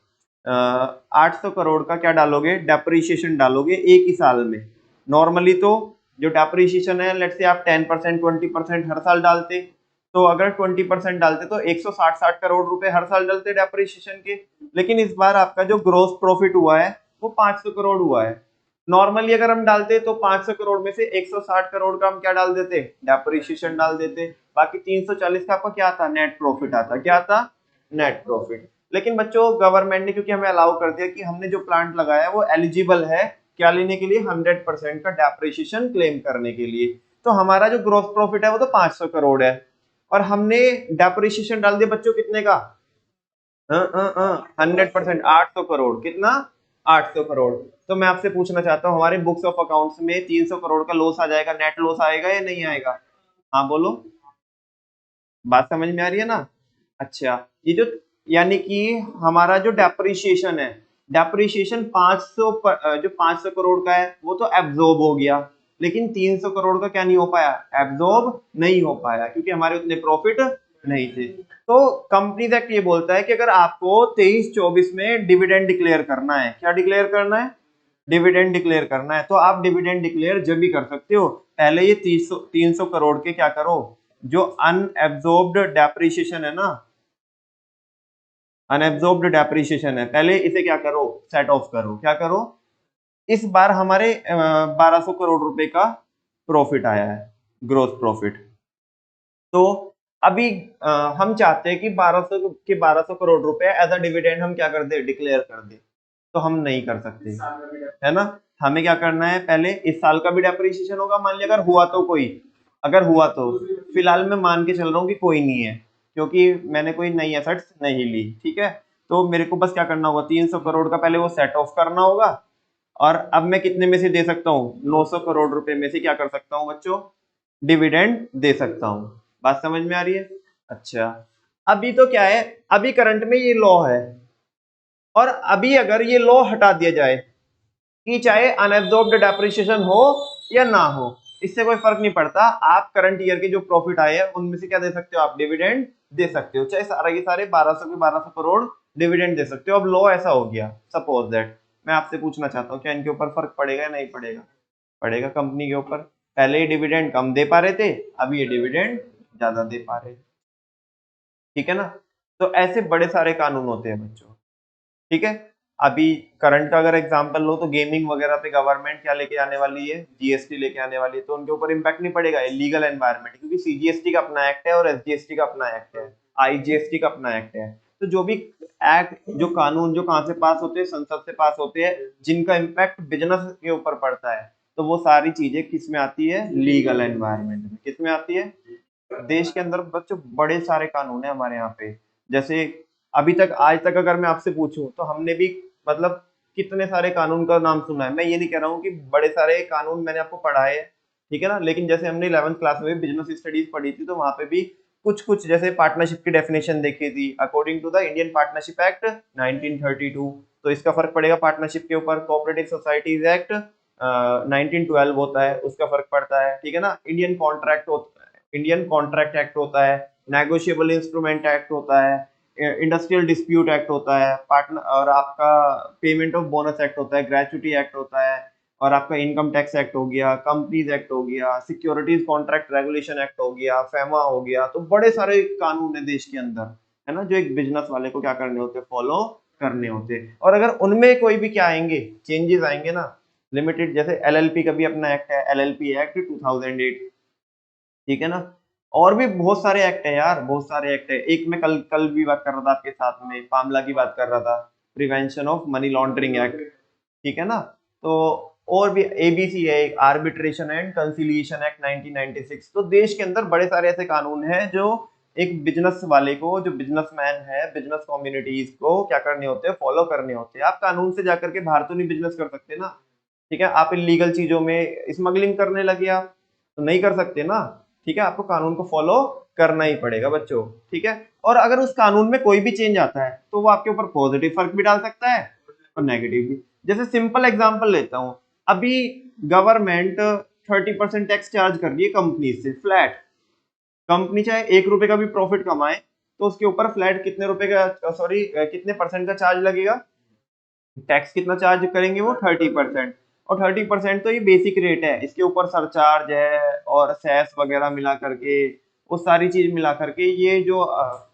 800 करोड़ का क्या डालोगे, डेप्रिसिएशन डालोगे एक ही साल में। नॉर्मली तो जो डेप्रिसिएशन है, लेट्स से आप 10% 20% हर साल डालते, तो अगर 20% डालते तो 160 करोड़ रुपए हर साल डालते डेप्रिसिएशन के। लेकिन इस बार आपका जो ग्रोस प्रॉफिट हुआ है वो 500 करोड़ हुआ है। नॉर्मली अगर हम डालते तो 500 करोड़ में से 160 करोड़ का हम क्या डाल देते, डेप्रिसिएशन डाल देते, बाकी 340 का आपका क्या आता, नेट प्रॉफिट आता। क्या आता, नेट प्रॉफिट। लेकिन बच्चों गवर्नमेंट ने क्योंकि हमें अलाउ कर दिया कि हमने जो प्लांट लगाया है वो एलिजिबल है क्या लेने के लिए, 100% का डेप्रिसिएशन क्लेम करने के लिए, तो हमारा जो ग्रोस प्रॉफिट है वो तो 500 करोड़ है, और हमने डेप्रिसिएशन डाल दिया बच्चों कितने का, 100%, 800 करोड़। कितना, 800 करोड़। तो मैं आपसे पूछना चाहता हूँ, हमारे बुक्स ऑफ अकाउंट्स में 300 करोड़ का लॉस आ जाएगा, नेट लॉस आएगा या नहीं आएगा, हाँ बोलो, बात समझ में आ रही है ना। अच्छा, ये जो यानी कि हमारा जो डेप्रिसिएशन है, डेप्रिसिएशन 500 करोड़ का है वो तो एब्जॉर्ब हो गया, लेकिन 300 करोड़ का क्या नहीं हो पाया, एब्जॉर्ब नहीं हो पाया, क्योंकि हमारे उतने प्रॉफिट नहीं थे। तो कंपनीज एक्ट ये बोलता है कि अगर आपको 23-24 में डिविडेंड डिक्लेयर करना है, क्या डिक्लेयर करना है, डिविडेंड डिक्लेयर करना है, तो आप डिविडेंड डिक्लेयर जब भी कर सकते हो, पहले ये 300 करोड़ के क्या करो, जो अनएब्जॉर्ब्ड डेप्रिसिएशन है ना, अनएब्जॉर्ब्ड डेप्रिसिएशन है, पहले इसे क्या करो, सेट ऑफ करो। क्या करो, इस बार हमारे 1200 करोड़ रुपए का प्रॉफिट आया है, ग्रोस प्रॉफिट। तो अभी हम चाहते हैं कि 1200 करोड़ रुपए एज अ डिविडेंड हम क्या कर दे, डिक्लेयर कर दे, तो हम नहीं कर सकते, है ना। हमें क्या करना है, पहले इस साल का भी डेप्रिसिएशन होगा, मान लिया अगर हुआ तो फिलहाल मैं मान के चल रहा हूँ कि कोई नहीं है, क्योंकि मैंने कोई नई एसेट्स नहीं ली, ठीक है। तो मेरे को बस क्या करना होगा, 300 करोड़ का पहले वो सेट ऑफ करना होगा, और अब मैं कितने में से दे सकता हूँ, 900 करोड़ रुपए में से क्या कर सकता हूँ बच्चों, डिविडेंड दे सकता हूँ। बात समझ में आ रही है। अच्छा, अभी तो क्या है, अभी करंट में ये लॉ है, और अभी अगर ये लॉ हटा दिया जाए कि चाहे अनएब्जॉर्ब्ड डेप्रिसिएशन हो या ना हो, इससे कोई फर्क नहीं पड़ता, आप करंट ईयर के जो प्रॉफिट आए हैं उनमें से क्या दे सकते हो, आप डिविडेंड दे सकते हो, चाहे सारा के सारे 1200 के 1200 करोड़ डिविडेंड दे सकते हो। अब लॉ ऐसा हो गया, सपोज दैट मैं आपसे पूछना चाहता हूँ क्या इनके ऊपर फर्क पड़ेगा या नहीं पड़ेगा? पड़ेगा कंपनी के ऊपर। पहले ये डिविडेंड कम दे पा रहे थे, अभी ये डिविडेंड ज्यादा दे पा रहे, ठीक है ना। तो ऐसे बड़े सारे कानून होते हैं बच्चों, ठीक है। अभी करंट का अगर एग्जांपल लो तो गेमिंग वगैरह पे गवर्नमेंट क्या लेके आने वाली है, जीएसटी लेके आने वाली है, तो उनके ऊपर इंपैक्ट नहीं पड़ेगा लीगल एनवायरनमेंट, क्योंकि सीजीएसटी का अपना एक्ट है और एसजीएसटी का अपना एक्ट है, आईजीएसटी का अपना एक्ट है। तो जो भी एक्ट, जो कानून जो कहाँ से पास होते हैं, संसद से पास होते हैं, जिनका इम्पैक्ट बिजनेस के ऊपर पड़ता है, तो वो सारी चीजें किस में आती है, लीगल एनवायरनमेंट में। किस में आती है? देश के अंदर बच्चों बड़े सारे कानून है हमारे यहाँ पे। जैसे अभी तक, आज तक अगर मैं आपसे पूछूं तो हमने भी मतलब कितने सारे कानून का नाम सुना है। मैं ये नहीं कह रहा हूँ कि बड़े सारे कानून मैंने आपको पढ़ाए हैं, ठीक है ना, लेकिन जैसे हमने 11th क्लास में बिजनेस स्टडीज पढ़ी थी तो वहां पे भी कुछ कुछ जैसे पार्टनरशिप की डेफिनेशन देखी थी according to the Indian Partnership Act 1932, तो इसका फर्क पड़ेगा पार्टनरशिप के ऊपर। कोऑपरेटिव सोसाइटीज एक्ट 1912 होता है, उसका फर्क पड़ता है, ठीक है ना। इंडियन कॉन्ट्रैक्ट एक्ट होता है, नेगोशिएबल इंस्ट्रूमेंट एक्ट होता है, इंडस्ट्रियल डिस्प्यूट एक्ट होता है, पार्टनर, और आपका पेमेंट ऑफ बोनस एक्ट होता है, ग्रेचुटी एक्ट होता है, और आपका इनकम टैक्स एक्ट हो गया, कंपनीज एक्ट हो गया, सिक्योरिटीज कॉन्ट्रैक्ट रेगुलेशन एक्ट हो गया, फेमा हो गया। तो बड़े सारे कानून है देश के अंदर, है ना, जो एक बिजनेस वाले को क्या करने होते, फॉलो करने होते। और अगर उनमें कोई भी क्या आएंगे, चेंजेस आएंगे ना, लिमिटेड, जैसे एलएलपी का भी अपना एक्ट है, एलएलपी एक्ट 2008, ठीक है ना। और भी बहुत सारे एक्ट है यार, बहुत सारे एक्ट है। एक मैं कल कल भी बात कर रहा था आपके साथ में, पामला की बात कर रहा था, prevention of money laundering act, ठीक है ना। तो और भी एबीसी है, आर्बिट्रेशन एंड कंसिलिएशन एक्ट 1996। तो देश के अंदर बड़े सारे ऐसे कानून हैं जो एक बिजनेस वाले को, जो बिजनेसमैन है, बिजनेस कम्युनिटीज को क्या करने होते हैं, फॉलो करने होते हैं। आप कानून से जाकर के बाहर तो नहीं बिजनेस कर सकते ना, ठीक है। आप इलीगल चीजों में स्मगलिंग करने लगे आप, तो नहीं कर सकते ना, ठीक है। आपको कानून को फॉलो करना ही पड़ेगा बच्चों, ठीक है। और अगर उस कानून में कोई भी चेंज आता है तो वो आपके ऊपर पॉजिटिव फर्क भी डाल सकता है और नेगेटिव भी। जैसे सिंपल एग्जांपल लेता हूं, अभी गवर्नमेंट 30% टैक्स चार्ज कर रही है कंपनी से, फ्लैट। कंपनी चाहे 1 रुपए का भी प्रॉफिट कमाए तो उसके ऊपर फ्लैट कितने रुपए का, सॉरी कितने परसेंट का चार्ज लगेगा, टैक्स कितना चार्ज करेंगे वो, 30%। और 30% तो ये बेसिक रेट है, इसके ऊपर सरचार्ज है और सेस वगैरह मिला करके, वो सारी चीज मिला करके ये जो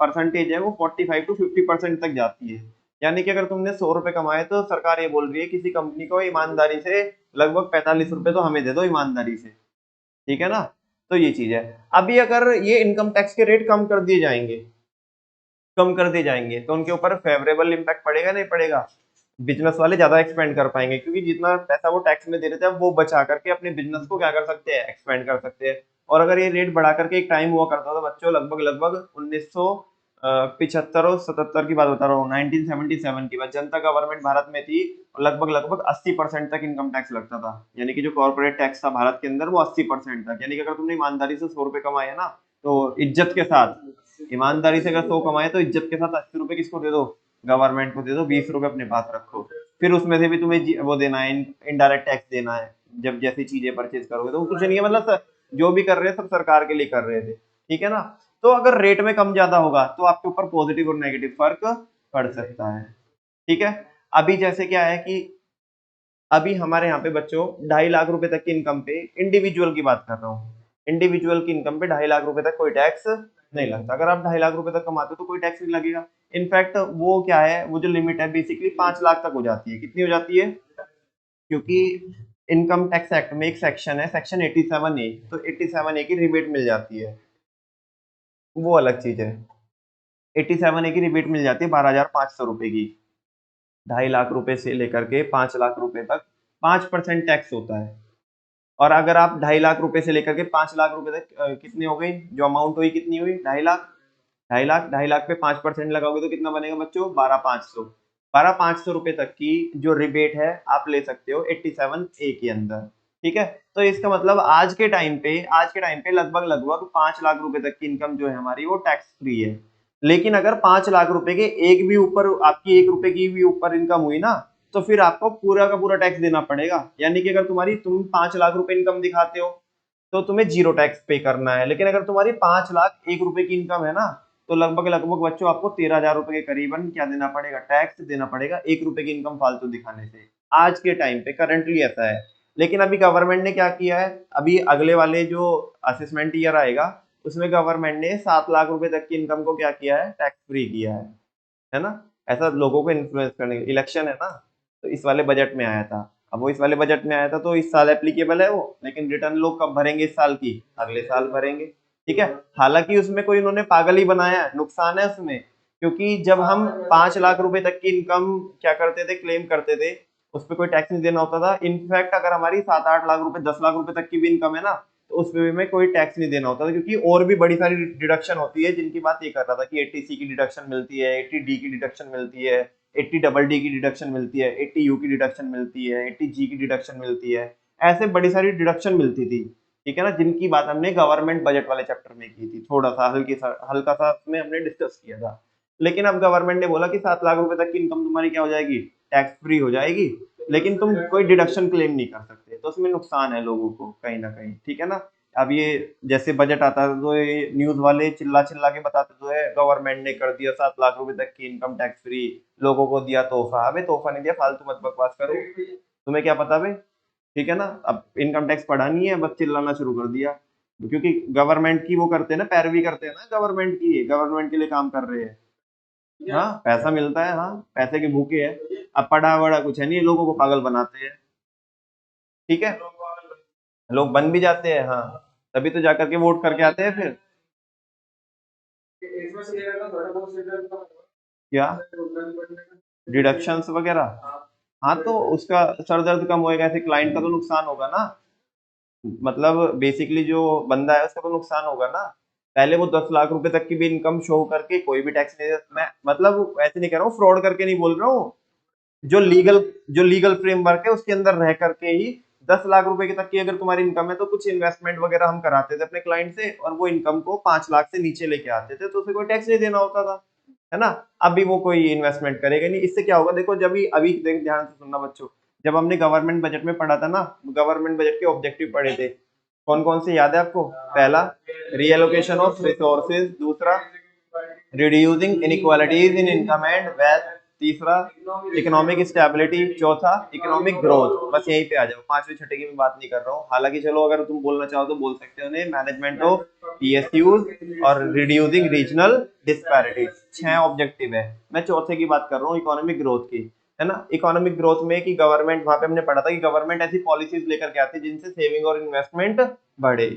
परसेंटेज है वो 45 to 50% तक जाती है। यानी कि अगर तुमने 100 रुपए कमाए तो सरकार ये बोल रही है किसी कंपनी को ईमानदारी से लगभग 45 रुपए तो हमें दे दो ईमानदारी से, ठीक है ना। तो ये चीज है। अभी अगर ये इनकम टैक्स के रेट कम कर दिए जाएंगे, कम कर दिए जाएंगे, तो उनके ऊपर फेवरेबल इम्पैक्ट पड़ेगा नहीं पड़ेगा? बिजनेस वाले ज्यादा एक्सपेंड कर पाएंगे, क्योंकि जितना पैसा वो टैक्स में दे रहे थे अब वो बचा करके अपने बिजनेस को क्या कर सकते हैं, एक्सपेंड कर सकते हैं। और अगर ये रेट बढ़ा करके, एक टाइम हुआ करता था बच्चों, लगभग 1975 और 77 की बात बता रहा हूँ, 1977 की बात, जनता गवर्नमेंट भारत में थी, और लगभग 80% तक इनकम टैक्स लगता था। यानी कि जो कॉर्पोरेट टैक्स था भारत के अंदर वो 80% तक। यानी कि अगर तुमने ईमानदारी से 100 रुपए कमाए ना, तो इज्जत के साथ, ईमानदारी से अगर 100 कमाए तो इज्जत के साथ 80 रुपए किसको दे दो, गवर्नमेंट को दे दो, 20 रुपए अपने पास रखो। फिर उसमें से भी तुम्हें वो देना है, इनडायरेक्ट टैक्स देना है जब जैसी चीजें परचेज करोगे। तो कुछ नहीं है, मतलब जो भी कर रहे हैं सब सरकार के लिए कर रहे थे, ठीक है ना। तो अगर रेट में कम ज्यादा होगा तो आपके ऊपर पॉजिटिव और नेगेटिव फर्क पड़ सकता है, ठीक है। अभी जैसे क्या है कि अभी हमारे यहाँ पे बच्चों 2.5 लाख रुपए तक की इनकम पे, इंडिविजुअल की बात कर रहा हूँ, इंडिविजुअल की इनकम पे 2.5 लाख रुपए तक कोई टैक्स नहीं लगता। अगर आप 2.5 लाख रुपए तक कमाते हो तो कोई टैक्स नहीं लगेगा। इनफैक्ट वो क्या है, वो जो लिमिट है बेसिकली 5 लाख तक हो जाती है। कितनी हो जाती है? क्योंकि इनकम टैक्स एक्ट में एक सेक्शन है, सेक्शन 87A, तो 87A की रिबेट मिल जाती है, वो अलग चीज है। 87A की रिबेट मिल जाती है 12,500 रुपए की। 2.5 लाख रुपए से लेकर के 5 लाख रुपए तक 5% टैक्स होता है। और अगर आप 2.5 लाख रुपए से लेकर के 5 लाख रुपए तक कितनी हो गई, जो अमाउंट हुई कितनी हुई, 2.5 लाख। 2.5 लाख पे 5% लगाओगे तो कितना बनेगा बच्चों, 12,500। 12,500 रुपए तक की जो रिबेट है आप ले सकते हो 87A के अंदर, ठीक है। तो इसका मतलब आज के टाइम पे लगभग 5 लाख रुपए तक की इनकम जो है हमारी वो टैक्स फ्री है। लेकिन अगर 5 लाख रुपए के एक भी ऊपर आपकी 1 रुपए की भी ऊपर इनकम हुई ना, तो फिर आपको पूरा का पूरा टैक्स देना पड़ेगा। यानी कि अगर तुम 5 लाख रुपए इनकम दिखाते हो तो तुम्हें जीरो टैक्स पे करना है। लेकिन अगर तुम्हारी 5 लाख 1 रुपए की इनकम है ना, तो लगभग लगभग बच्चों आपको 13,000 रुपए के करीबन क्या देना पड़ेगा, टैक्स देना पड़ेगा 1 रुपए की इनकम फालतू दिखाने से। आज के टाइम पे करंटली ऐसा है। लेकिन अभी गवर्नमेंट ने क्या किया है, अभी अगले वाले जो असेसमेंट ईयर आएगा उसमें गवर्नमेंट ने 7 लाख रुपए तक की इनकम को क्या किया है, टैक्स फ्री किया है ना। ऐसा लोगों को इन्फ्लुएंस करने, इलेक्शन है ना, तो इस वाले बजट में आया था। अब वो इस वाले बजट में आया था तो इस साल एप्लीकेबल है वो, लेकिन रिटर्न लोग कब भरेंगे, इस साल की, अगले साल भरेंगे। ठीक है, हालांकि उसमें कोई इन्होंने पागल ही बनाया है, नुकसान है उसमें। क्योंकि जब हम 5 लाख रुपए तक की इनकम क्या करते थे, क्लेम करते थे, उस पर कोई टैक्स नहीं देना होता था। इनफैक्ट अगर हमारी 7-8 लाख रुपए 10 लाख रुपए तक की भी इनकम है ना, तो उस पे भी में कोई टैक्स नहीं देना होता था, क्योंकि और भी बड़ी सारी डिडक्शन होती है, जिनकी बात ये कर रहा था कि 80C की डिडक्शन मिलती है, 80D की डिडक्शन मिलती है, 80DD की डिडक्शन मिलती है, 80U की डिडक्शन मिलती है, 80G की डिडक्शन मिलती है। ऐसे बड़ी सारी डिडक्शन मिलती थी, ठीक है ना, जिनकी बात हमने गवर्नमेंट बजट वाले चैप्टर में की थी, थोड़ा सा हल्का सा उसमें हमने डिस्कस किया था। लेकिन अब गवर्नमेंट ने बोला कि 7 लाख रुपए तक की इनकम तुम्हारी क्या हो जाएगी, टैक्स फ्री हो जाएगी, लेकिन तुम कोई डिडक्शन क्लेम नहीं कर सकते। तो उसमें नुकसान है लोगों को कहीं ना कहीं, ठीक है ना। अब ये जैसे बजट आता है तो ये न्यूज वाले चिल्ला चिल्ला के बताते तो है गवर्नमेंट ने कर दिया 7 लाख रुपए तक की इनकम टैक्स फ्री, लोगों को दिया तोहफा। अबे तोहफा नहीं दिया, फालतू मत बकवास करो, तुम्हें क्या पता बे, ठीक है ना। अब इनकम टैक्स पढ़ा नहीं है, बस चिल्लाना शुरू कर दिया, क्योंकि गवर्नमेंट की वो करते हैं ना, पैरवी करते हैं ना, गवर्नमेंट की, गवर्नमेंट के लिए काम कर रहे हैं। हाँ, पैसा मिलता है, हाँ, पैसे के भूखे हैं। अब पढ़ा वढ़ा कुछ है नहीं, लोगों को पागल बनाते हैं, ठीक है। लोग बन भी जाते हैं, हाँ, तभी तो जाकर के वोट करके आते हैं फिर। क्या डिडक्शंस वगैरह, हाँ, तो उसका सर दर्द कम होएगा, ऐसे क्लाइंट का तो नुकसान होगा ना। मतलब बेसिकली जो बंदा है उसका तो नुकसान होगा ना। पहले वो 10 लाख रुपए तक की भी इनकम शो करके कोई भी टैक्स नहीं, मैं मतलब ऐसे नहीं कह रहा हूँ, फ्रॉड करके नहीं बोल रहा हूँ। जो लीगल जो लीगल फ्रेमवर्क है उसके अंदर रह करके ही 10 लाख रुपए की तक की अगर तुम्हारी इनकम है, तो कुछ इन्वेस्टमेंट वगैरह हम कराते थे अपने क्लाइंट से, और वो इनकम को 5 लाख से नीचे लेके आते थे, तो उसे कोई टैक्स नहीं देना होता था, है ना। अभी वो कोई इन्वेस्टमेंट करेगा नहीं। इससे क्या होगा, देखो, जब अभी देख, ध्यान से सुनना बच्चों, जब हमने गवर्नमेंट बजट में पढ़ा था ना, गवर्नमेंट बजट के ऑब्जेक्टिव पढ़े थे, कौन कौन से याद है आपको? पहला, रीएलोकेशन ऑफ रिसोर्सेज। दूसरा, reducing inequalities in income and wealth. तीसरा, इकोनॉमिक स्टेबिलिटी। चौथा, इकोनॉमिक ग्रोथ। बस यहीं पे आ जाओ, पांचवी छठे की मैं बात नहीं कर रहा हूँ। हालांकि चलो, अगर तुम बोलना चाहो तो बोल सकते हो, मैनेजमेंट ऑफ पीएसयूज और रिड्यूसिंग रीजनल डिस्पैरिटीज। 6 ऑब्जेक्टिव है, मैं चौथे की बात कर रहा हूँ, इकोनॉमिक ग्रोथ की, है ना। इकोनॉमिक ग्रोथ में कि गवर्नमेंट, वहां पे हमने पढ़ा था कि गवर्नमेंट ऐसी पॉलिसीज लेकर के आती है जिनसे सेविंग और इन्वेस्टमेंट बढ़े,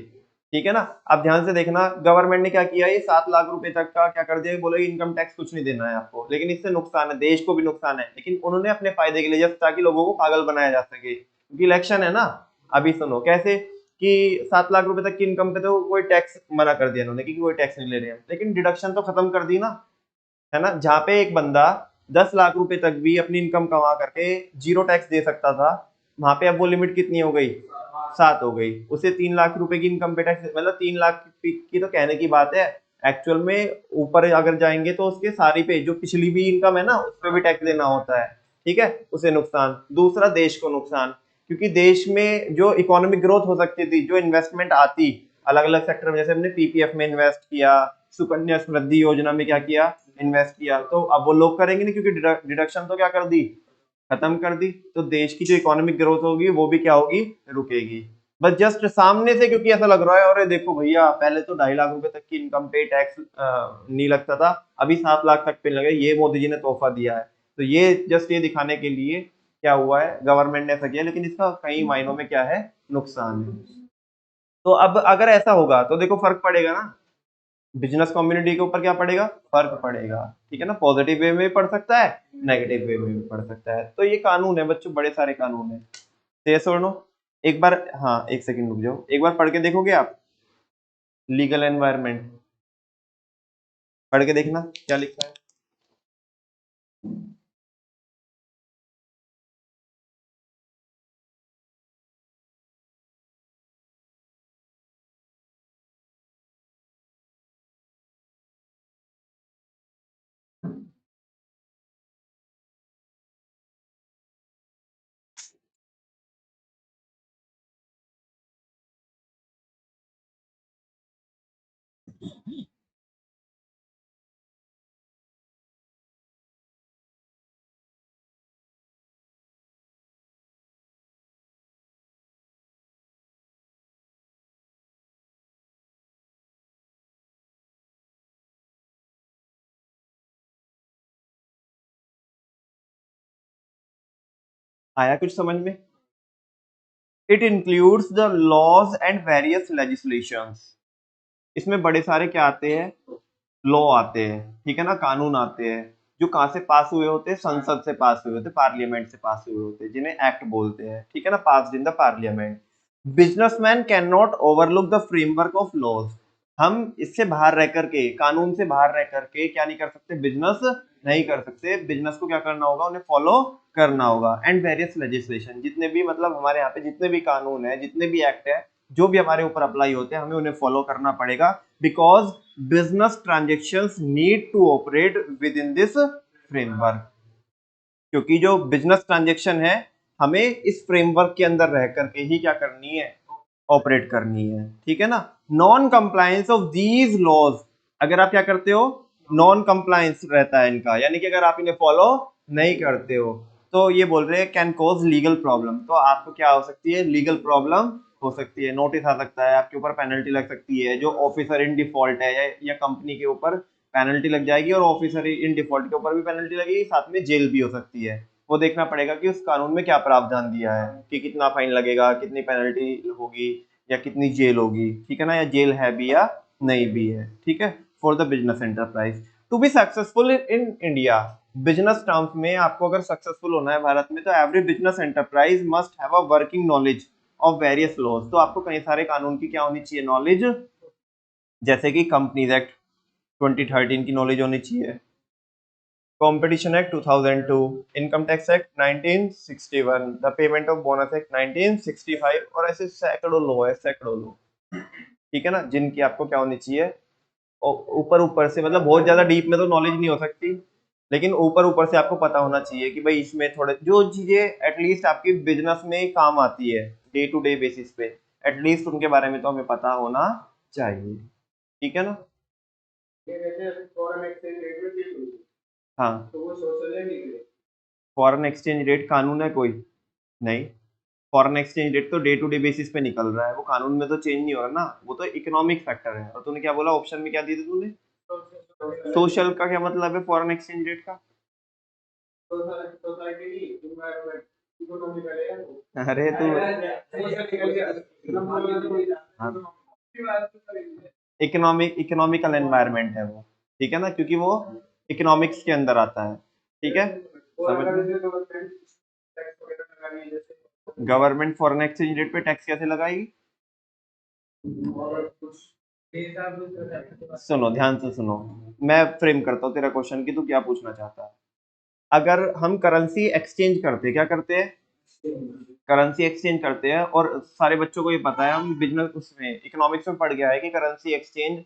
ठीक है ना। अब ध्यान से देखना, गवर्नमेंट ने क्या किया, ये 7 लाख रुपए तक का क्या कर दिया, बोले इनकम टैक्स कुछ नहीं देना है आपको, लेकिन इससे नुकसान है, देश को भी नुकसान है, लेकिन उन्होंने अपने फायदे के लिए, जब ताकि लोगों को पागल बनाया जा सके, क्योंकि इलेक्शन है ना। अभी सुनो कैसे, कि 7 लाख रुपए तक की इनकम पे तो कोई टैक्स मना कर दिया इन्होंने, कि कोई टैक्स नहीं ले रहे हैं, लेकिन डिडक्शन तो खत्म कर दी ना, है ना। जहाँ पे एक बंदा 10 लाख रुपए तक भी अपनी इनकम कमा करके जीरो टैक्स दे सकता था, वहां पे अब वो लिमिट कितनी हो गई, 7 हो गई। उसे 3 लाख रुपए की इनकम पे टैक्स, मतलब 3 लाख की तो कहने की बात है, एक्चुअल में ऊपर अगर जाएंगे तो उसके सारी पे जो पिछली भी इनकम है ना, उस पर भी टैक्स देना होता है, ठीक है। उसे नुकसान। दूसरा, देश को नुकसान, क्योंकि देश में जो इकोनॉमिक ग्रोथ हो सकती थी, जो इन्वेस्टमेंट आती अलग अलग सेक्टर में, जैसे हमने पीपीएफ में इन्वेस्ट किया, सुकन्या समृद्धि योजना में क्या किया, इन्वेस्ट किया, तो अब वो लोग करेंगे नहीं, क्योंकि डिडक्शन तो क्या कर दी, खत्म कर दी। तो देश की जो इकोनॉमिक ग्रोथ होगी वो भी क्या होगी, रुकेगी। बस जस्ट सामने से, क्योंकि ऐसा लग रहा है, और देखो भैया, पहले तो 2.5 लाख रुपए तक की इनकम पे टैक्स नहीं लगता था, अभी 7 लाख तक पे लगे, ये मोदी जी ने तोहफा दिया है। तो ये जस्ट ये दिखाने के लिए क्या हुआ है, गवर्नमेंट ने ऐसा किया, लेकिन इसका कई मायनों में क्या है, नुकसान है। तो अब अगर ऐसा होगा तो देखो फर्क पड़ेगा ना, बिजनेस कम्युनिटी के ऊपर क्या पड़ेगा, फर्क पड़ेगा, ठीक है ना। पॉजिटिव वे में भी पड़ सकता है, नेगेटिव वे में भी पड़ सकता है। तो ये कानून है बच्चों, बड़े सारे कानून है। शेष और नो, एक बार, हाँ, एक सेकंड रुक जाओ, एक बार पढ़ के देखोगे आप, लीगल एनवायरनमेंट पढ़ के देखना क्या लिखा है। आया कुछ समझ में? It includes the laws and various legislations. इसमें बड़े सारे क्या आते हैं, लॉ आते हैं, ठीक है ना, कानून आते हैं, जो कहाँ से पास हुए होते हैं, संसद से पास हुए होते हैं, पार्लियामेंट से पास हुए होते हैं, जिन्हें एक्ट बोलते हैं, ठीक है ना, passed in the parliament. Businessman can not overlook the framework of laws. हम इससे बाहर रह करके, कानून से बाहर रह करके क्या नहीं कर सकते, बिजनेस नहीं कर सकते। बिजनेस को क्या करना होगा, उन्हें फॉलो करना होगा। एंड वेरियस लेजिस्लेशन, जितने भी मतलब हमारे यहाँ पे जितने भी कानून है, जितने भी एक्ट है, जो भी हमारे ऊपर अप्लाई होते हैं, हमें उन्हें फॉलो करना पड़ेगा, because business transactions need to operate within this framework. क्योंकि जो बिजनेस ट्रांजेक्शन है, हमें इस फ्रेमवर्क के अंदर रह करके ही क्या करनी है, ऑपरेट करनी है, ठीक है ना। Non compliance of these laws, अगर आप क्या करते हो, नॉन कंप्लायंस रहता है इनका, यानी कि अगर आप इन्हें फॉलो नहीं करते हो, तो ये बोल रहे हैं कैन कॉज लीगल प्रॉब्लम। तो आपको क्या हो सकती है, लीगल प्रॉब्लम हो सकती है, नोटिस आ सकता है, आपके ऊपर पेनल्टी लग सकती है, जो ऑफिसर इन डिफॉल्ट है या कंपनी के ऊपर पेनल्टी लग जाएगी, और ऑफिसर इन डिफॉल्ट के ऊपर भी पेनल्टी लगेगी, साथ में जेल भी हो सकती है। वो देखना पड़ेगा कि उस कानून में क्या प्रावधान दिया है, कि कितना फाइन लगेगा, कितनी पेनल्टी होगी, या कितनी जेल होगी, ठीक है ना, या जेल है भी या नहीं भी है, ठीक है। For the business enterprise to be successful in India, business terms में आपको अगर सक्सेसफुल होना है भारत में, तो every business enterprise must have a working knowledge of various laws. तो आपको कई सारे कानून की क्या होनी चाहिए, नॉलेज, जैसे कि कंपनीज एक्ट 2013 की नॉलेज होनी चाहिए, competition act 2002, income tax act 1961, the payment of bonus act 1965, और ऐसे सैकड़ों लॉ है, सैकड़ों लॉ, ठीक है ना, जिनकी आपको क्या होनी चाहिए, ऊपर ऊपर से, मतलब बहुत ज्यादा डीप में तो नॉलेज नहीं हो सकती, लेकिन ऊपर ऊपर से आपको पता होना चाहिए कि भाई इसमें थोड़े जो चीजें एटलीस्ट आपकी बिजनेस में काम आती है डे टू डे बेसिस पे, एटलीस्ट उनके बारे में तो हमें पता होना चाहिए, ठीक है ना। हाँ, फॉरेन एक्सचेंज रेट कानून है कोई नहीं, फॉरेन एक्सचेंज रेट तो डे टू डे बेसिस पे निकल रहा है, वो कानून में तो चेंज नहीं हो रहा ना, वो तो इकोनॉमिक फैक्टर है। और तूने क्या बोला, ऑप्शन में क्या दिए थे तूने, सोशल का क्या मतलब है फॉरेन एक्सचेंज रेट का? अरे तू इकोनॉमिकल एनवायरनमेंट है वो, ठीक है ना, क्योंकि वो इकोनॉमिक्स के अंदर आता है, ठीक है। गवर्नमेंट फॉरेन एक्सचेंज रेट पे टैक्स कैसे लगाएगी? सुनो, ध्यान से सुनो, मैं फ्रेम करता हूँ तेरा क्वेश्चन कि तू क्या पूछना चाहता है। अगर हम करेंसी एक्सचेंज करते हैं, क्या करते हैं, करेंसी एक्सचेंज करते हैं, और सारे बच्चों को ये पता है, हम बिजनेस उसमें इकोनॉमिक्स में पढ़ गया है कि करेंसी एक्सचेंज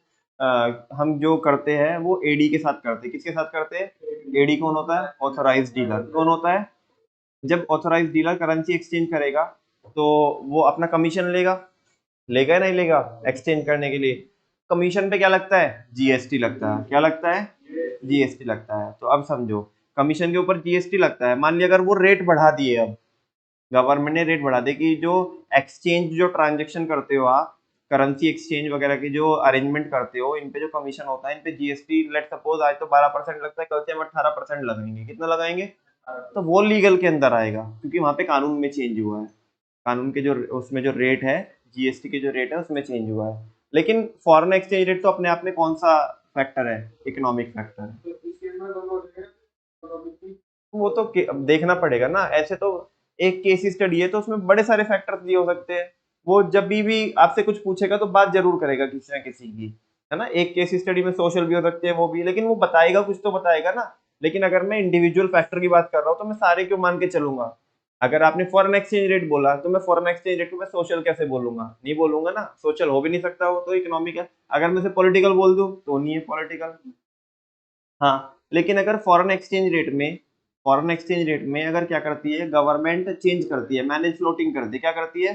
हम जो करते हैं वो एडी के साथ करते हैं। किसके साथ करते हैं? एडी कौन होता है? Authorised dealer. कौन होता है? जब ऑथोराइज्ड डीलर करेंसी एक्सचेंज करेगा तो वो अपना कमीशन लेगा, लेगा या नहीं लेगा? एक्सचेंज करने के लिए कमीशन पे क्या लगता है? जीएसटी लगता है। क्या लगता है? जीएसटी लगता है। तो अब समझो, कमीशन के ऊपर जीएसटी लगता है। मान लिया अगर वो रेट बढ़ा दिए, अब गवर्नमेंट ने रेट बढ़ा दे कि जो एक्सचेंज जो ट्रांजेक्शन करते हो आप, करेंसी एक्सचेंज वगैरह की जो अरेंजमेंट करते हो, इन पे जो कमीशन होता है, इन पे जीएसटी लेट सपोज आज तो 12% लगता है, कल से हम 18% लगाएंगे। कितना लगाएंगे? तो वो लीगल के अंदर आएगा, क्योंकि वहां पे कानून में चेंज हुआ है, कानून के जो उसमें जो रेट है, जीएसटी के जो रेट है उसमें चेंज हुआ है। लेकिन फॉरेन एक्सचेंज रेट तो अपने आप में कौन सा फैक्टर है? इकोनॉमिक फैक्टर है। वो तो देखना पड़ेगा ना, ऐसे तो एक केस स्टडी है तो उसमें बड़े सारे फैक्टर्स दिए हो सकते हैं। वो जब भी आपसे कुछ पूछेगा तो बात जरूर करेगा किसी ना किसी की, है ना। एक केस स्टडी में सोशल भी हो सकते हैं, वो भी, लेकिन वो बताएगा कुछ तो बताएगा ना। लेकिन अगर मैं इंडिविजुअल फैक्टर की बात कर रहा हूँ तो मैं सारे क्यों मान के चलूंगा? अगर आपने फॉरेन एक्सचेंज रेट बोला तो मैं फॉरेन एक्सचेंज रेट को मैं सोशल कैसे बोलूंगा? नहीं बोलूंगा ना, सोशल हो भी नहीं सकता, वो तो इकोनॉमिक है। अगर मैं उसे पॉलिटिकल बोल दूं तो नहीं है पॉलिटिकल। हाँ, लेकिन अगर फॉरेन एक्सचेंज रेट में अगर क्या करती है गवर्नमेंट, चेंज करती है, मैनेज फ्लोटिंग करती है, क्या करती है,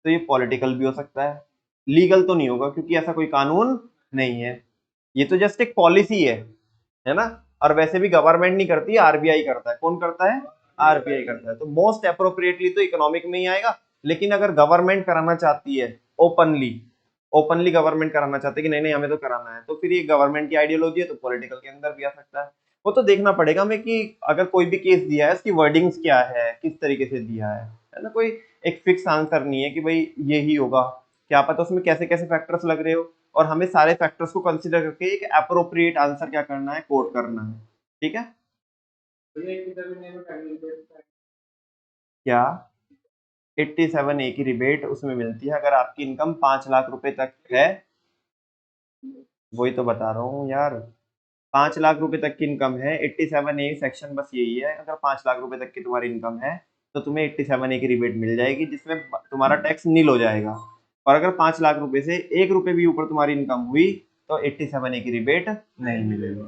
तो ये पॉलिटिकल भी हो सकता है, लीगल तो नहीं होगा क्योंकि ऐसा कोई कानून नहीं है, ये तो जस्ट एक पॉलिसी है ना। और वैसे भी गवर्नमेंट नहीं करती, आरबीआई करता है। कौन करता है? आरबीआई करता है। तो मोस्ट अप्रोप्रिएटली तो इकोनॉमिक में ही आएगा, लेकिन अगर गवर्नमेंट कराना चाहती है ओपनली गवर्नमेंट कराना चाहती है कि नहीं नहीं हमें तो कराना है, तो फिर ये गवर्नमेंट की आइडियोलॉजी है, तो पॉलिटिकल के अंदर भी आ सकता है। वो तो देखना पड़ेगा हमें कि अगर कोई भी केस दिया है उसकी वर्डिंग्स क्या है, किस तरीके से दिया है ना। कोई एक फिक्स आंसर नहीं है कि भाई यही होगा, क्या पता उसमें कैसे कैसे फैक्टर्स लग रहे हो, और हमें सारे फैक्टर्स को कंसीडर करके एक अप्रोप्रिएट आंसर क्या करना है, कोड करना है। ठीक है क्या 87A की रिबेट उसमें मिलती है अगर आपकी इनकम 5 लाख रुपए तक है। वही तो बता रहा हूँ यार, 5 लाख रुपए तक की इनकम है, 87A सेक्शन बस यही है। अगर 5 लाख रुपए तक की तुम्हारी इनकम है तो तुम्हें 87A की रिबेट मिल जाएगी, जिसमें तुम्हारा टैक्स नील हो जाएगा। और अगर 5 लाख रुपए से 1 रुपए भी ऊपर तुम्हारी इनकम हुई तो 87A की रिबेट नहीं मिलेगी।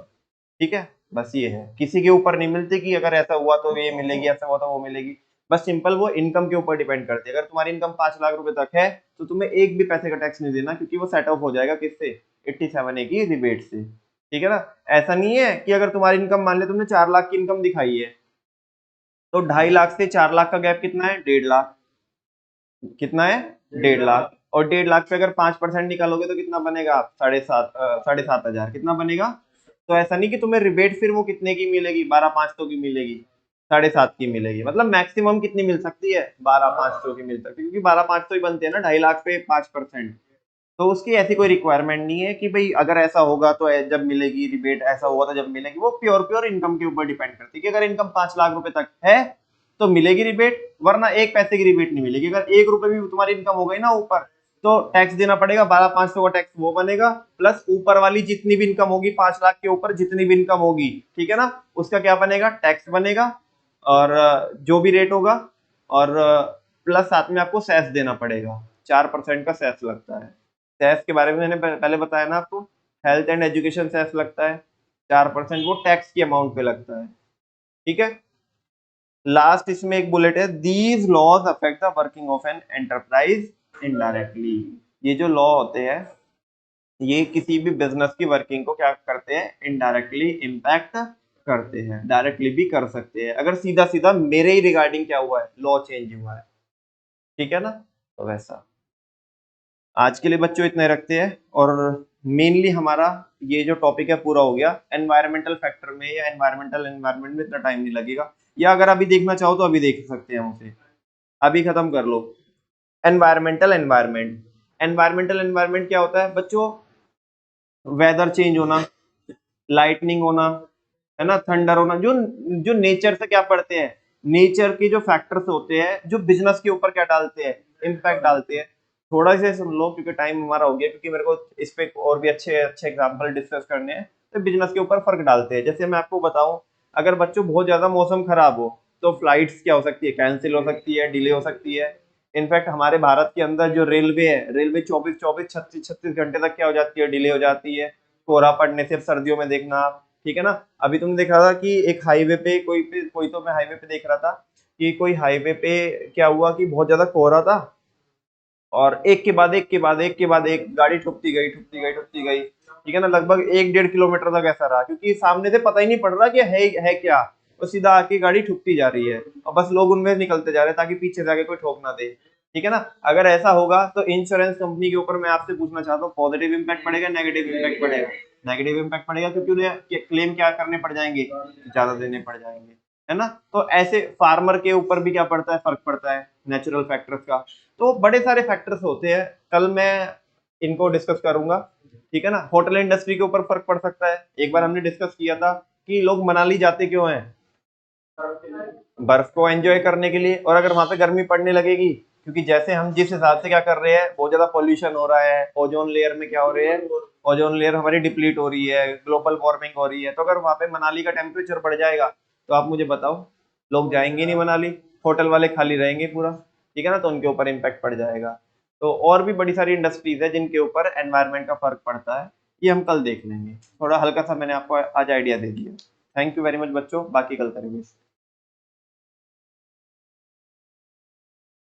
ठीक है, बस ये है, किसी के ऊपर नहीं मिलती कि अगर ऐसा हुआ तो ये मिलेगी, ऐसा हुआ तो वो मिलेगी। बस सिंपल वो इनकम के ऊपर डिपेंड करती है। अगर तुम्हारी इनकम 5 लाख रुपए तक है तो तुम्हें एक भी पैसे का टैक्स नहीं देना, क्योंकि वो सेट ऑफ हो जाएगा किससे? 87A की रिबेट से। ठीक है ना। ऐसा नहीं है कि अगर तुम्हारी इनकम मान ले तुमने 4 लाख की इनकम दिखाई है तो 2.5 लाख से 4 लाख का गैप कितना है? 1.5 लाख। कितना है? 1.5 लाख। और 1.5 लाख पे अगर 5% निकालोगे तो कितना बनेगा? 7,500। कितना बनेगा? तो ऐसा नहीं कि तुम्हें रिबेट फिर वो कितने की मिलेगी, 12,500 की मिलेगी, 7,500 की मिलेगी। मतलब मैक्सिमम कितनी मिल सकती है? 12,500 की मिल सकती है, क्योंकि 12,500 ही बनते हैं ना 2.5 लाख पे 5%। तो उसकी ऐसी कोई रिक्वायरमेंट नहीं है कि भाई अगर ऐसा होगा तो जब मिलेगी रिबेट, ऐसा हुआ तो जब मिलेगी। वो प्योर इनकम के ऊपर डिपेंड करती है कि अगर इनकम 5 लाख रुपए तक है तो मिलेगी रिबेट, वरना 1 पैसे की रिबेट नहीं मिलेगी। अगर 1 रुपए भी तुम्हारी इनकम हो गई ना ऊपर, तो टैक्स देना पड़ेगा, 12,500 का टैक्स वो बनेगा, प्लस ऊपर वाली जितनी भी इनकम होगी 5 लाख के ऊपर जितनी भी इनकम होगी, ठीक है ना, उसका क्या बनेगा? टैक्स बनेगा, और जो भी रेट होगा, और प्लस साथ में आपको सेस देना पड़ेगा। 4% का सेस लगता है। सेस के बारे में मैंने पहले बताया ना आपको, हेल्थ एंड एजुकेशन सेस लगता है 4%, वो टैक्स की अमाउंट पे लगता है। ठीक है। लास्ट इसमें एक बुलेट है, these laws affect the working of an enterprise indirectly. ये जो लॉ होते हैं ये किसी भी बिजनेस की वर्किंग को क्या करते हैं? इनडायरेक्टली इम्पैक्ट करते हैं। डायरेक्टली भी कर सकते हैं अगर सीधा सीधा मेरे ही रिगार्डिंग क्या हुआ है, लॉ चेंज हुआ है। ठीक है ना। तो वैसा आज के लिए बच्चों इतना ही रखते हैं, और मेनली हमारा ये जो टॉपिक है पूरा हो गया। एनवायरमेंटल फैक्टर में या एनवायरमेंट में इतना टाइम नहीं लगेगा, या अगर अभी देखना चाहो तो अभी देख सकते हैं, हम उसे अभी खत्म कर लो। एनवायरमेंट क्या होता है बच्चों? वेदर चेंज होना, लाइटनिंग होना, है ना, थंडर होना, जो जो नेचर से क्या पढ़ते हैं, नेचर के जो फैक्टर्स होते हैं जो बिजनेस के ऊपर क्या डालते हैं? इम्पैक्ट डालते हैं। थोड़ा से सुन लो क्योंकि टाइम हमारा हो गया, क्योंकि मेरे को इस पे और भी अच्छे अच्छे एग्जांपल डिस्कस करने हैं। तो बिजनेस के ऊपर फर्क डालते हैं। जैसे मैं आपको बताऊं, अगर बच्चों बहुत ज्यादा मौसम खराब हो तो फ्लाइट्स क्या हो सकती है? कैंसिल हो सकती है, डिले हो सकती है। इनफैक्ट हमारे भारत के अंदर जो रेलवे है, रेलवे 24-36 घंटे तक क्या हो जाती है? डिले हो जाती है, कोहरा पड़ने से। सर्दियों में देखना आप, ठीक है ना। अभी तुमने देखा था कि एक हाईवे पे कोई तो मैं हाईवे पे देख रहा था कि कोई हाईवे पे क्या हुआ कि बहुत ज्यादा कोहरा था, और एक के बाद एक गाड़ी ठुकती गई, ठीक है ना। लगभग 1-1.5 किलोमीटर तक ऐसा रहा, क्योंकि सामने से पता ही नहीं पड़ रहा कि है क्या, वो सीधा आके गाड़ी ठुकती जा रही है, और बस लोग उनमें निकलते जा रहे हैं ताकि पीछे से आके कोई ठोक ना दे। ठीक है ना। अगर ऐसा होगा तो इंश्योरेंस कंपनी के ऊपर मैं आपसे पूछना चाहता हूँ, पॉजिटिव इम्पैक्ट पड़ेगा, नेगेटिव इम्पैक्ट पड़ेगा? नेगेटिव इम्पैक्ट पड़ेगा, क्योंकि उन्हें क्लेम क्या करने पड़ जाएंगे? ज्यादा देने पड़ जाएंगे, है ना। तो ऐसे फार्मर के ऊपर भी क्या पड़ता है? फर्क पड़ता है नेचुरल फैक्टर्स का। तो बड़े सारे फैक्टर्स होते हैं, कल मैं इनको डिस्कस करूंगा। ठीक है ना। होटल इंडस्ट्री के ऊपर फर्क पड़ सकता है। एक बार हमने डिस्कस किया था कि लोग मनाली जाते क्यों हैं? बर्फ को एंजॉय करने के लिए। और अगर वहां पे गर्मी पड़ने लगेगी, क्योंकि जैसे हम जिस हिसाब से क्या कर रहे हैं, बहुत ज्यादा पॉल्यूशन हो रहा है, ओजोन लेयर में क्या हो रही है? ओजोन लेयर हमारी डिप्लीट हो रही है, ग्लोबल वार्मिंग हो रही है। तो अगर वहां पे मनाली का टेम्परेचर बढ़ जाएगा तो आप मुझे बताओ, लोग जाएंगे नहीं मनाली, होटल वाले खाली रहेंगे पूरा। ठीक है ना। तो उनके ऊपर इम्पैक्ट पड़ जाएगा। तो और भी बड़ी सारी इंडस्ट्रीज है जिनके ऊपर एनवायरनमेंट का फर्क पड़ता है, ये हम कल देख लेंगे। थोड़ा हल्का सा मैंने आपको आज आइडिया दे दिया। थैंक यू वेरी मच बच्चों, बाकी कल करेंगे।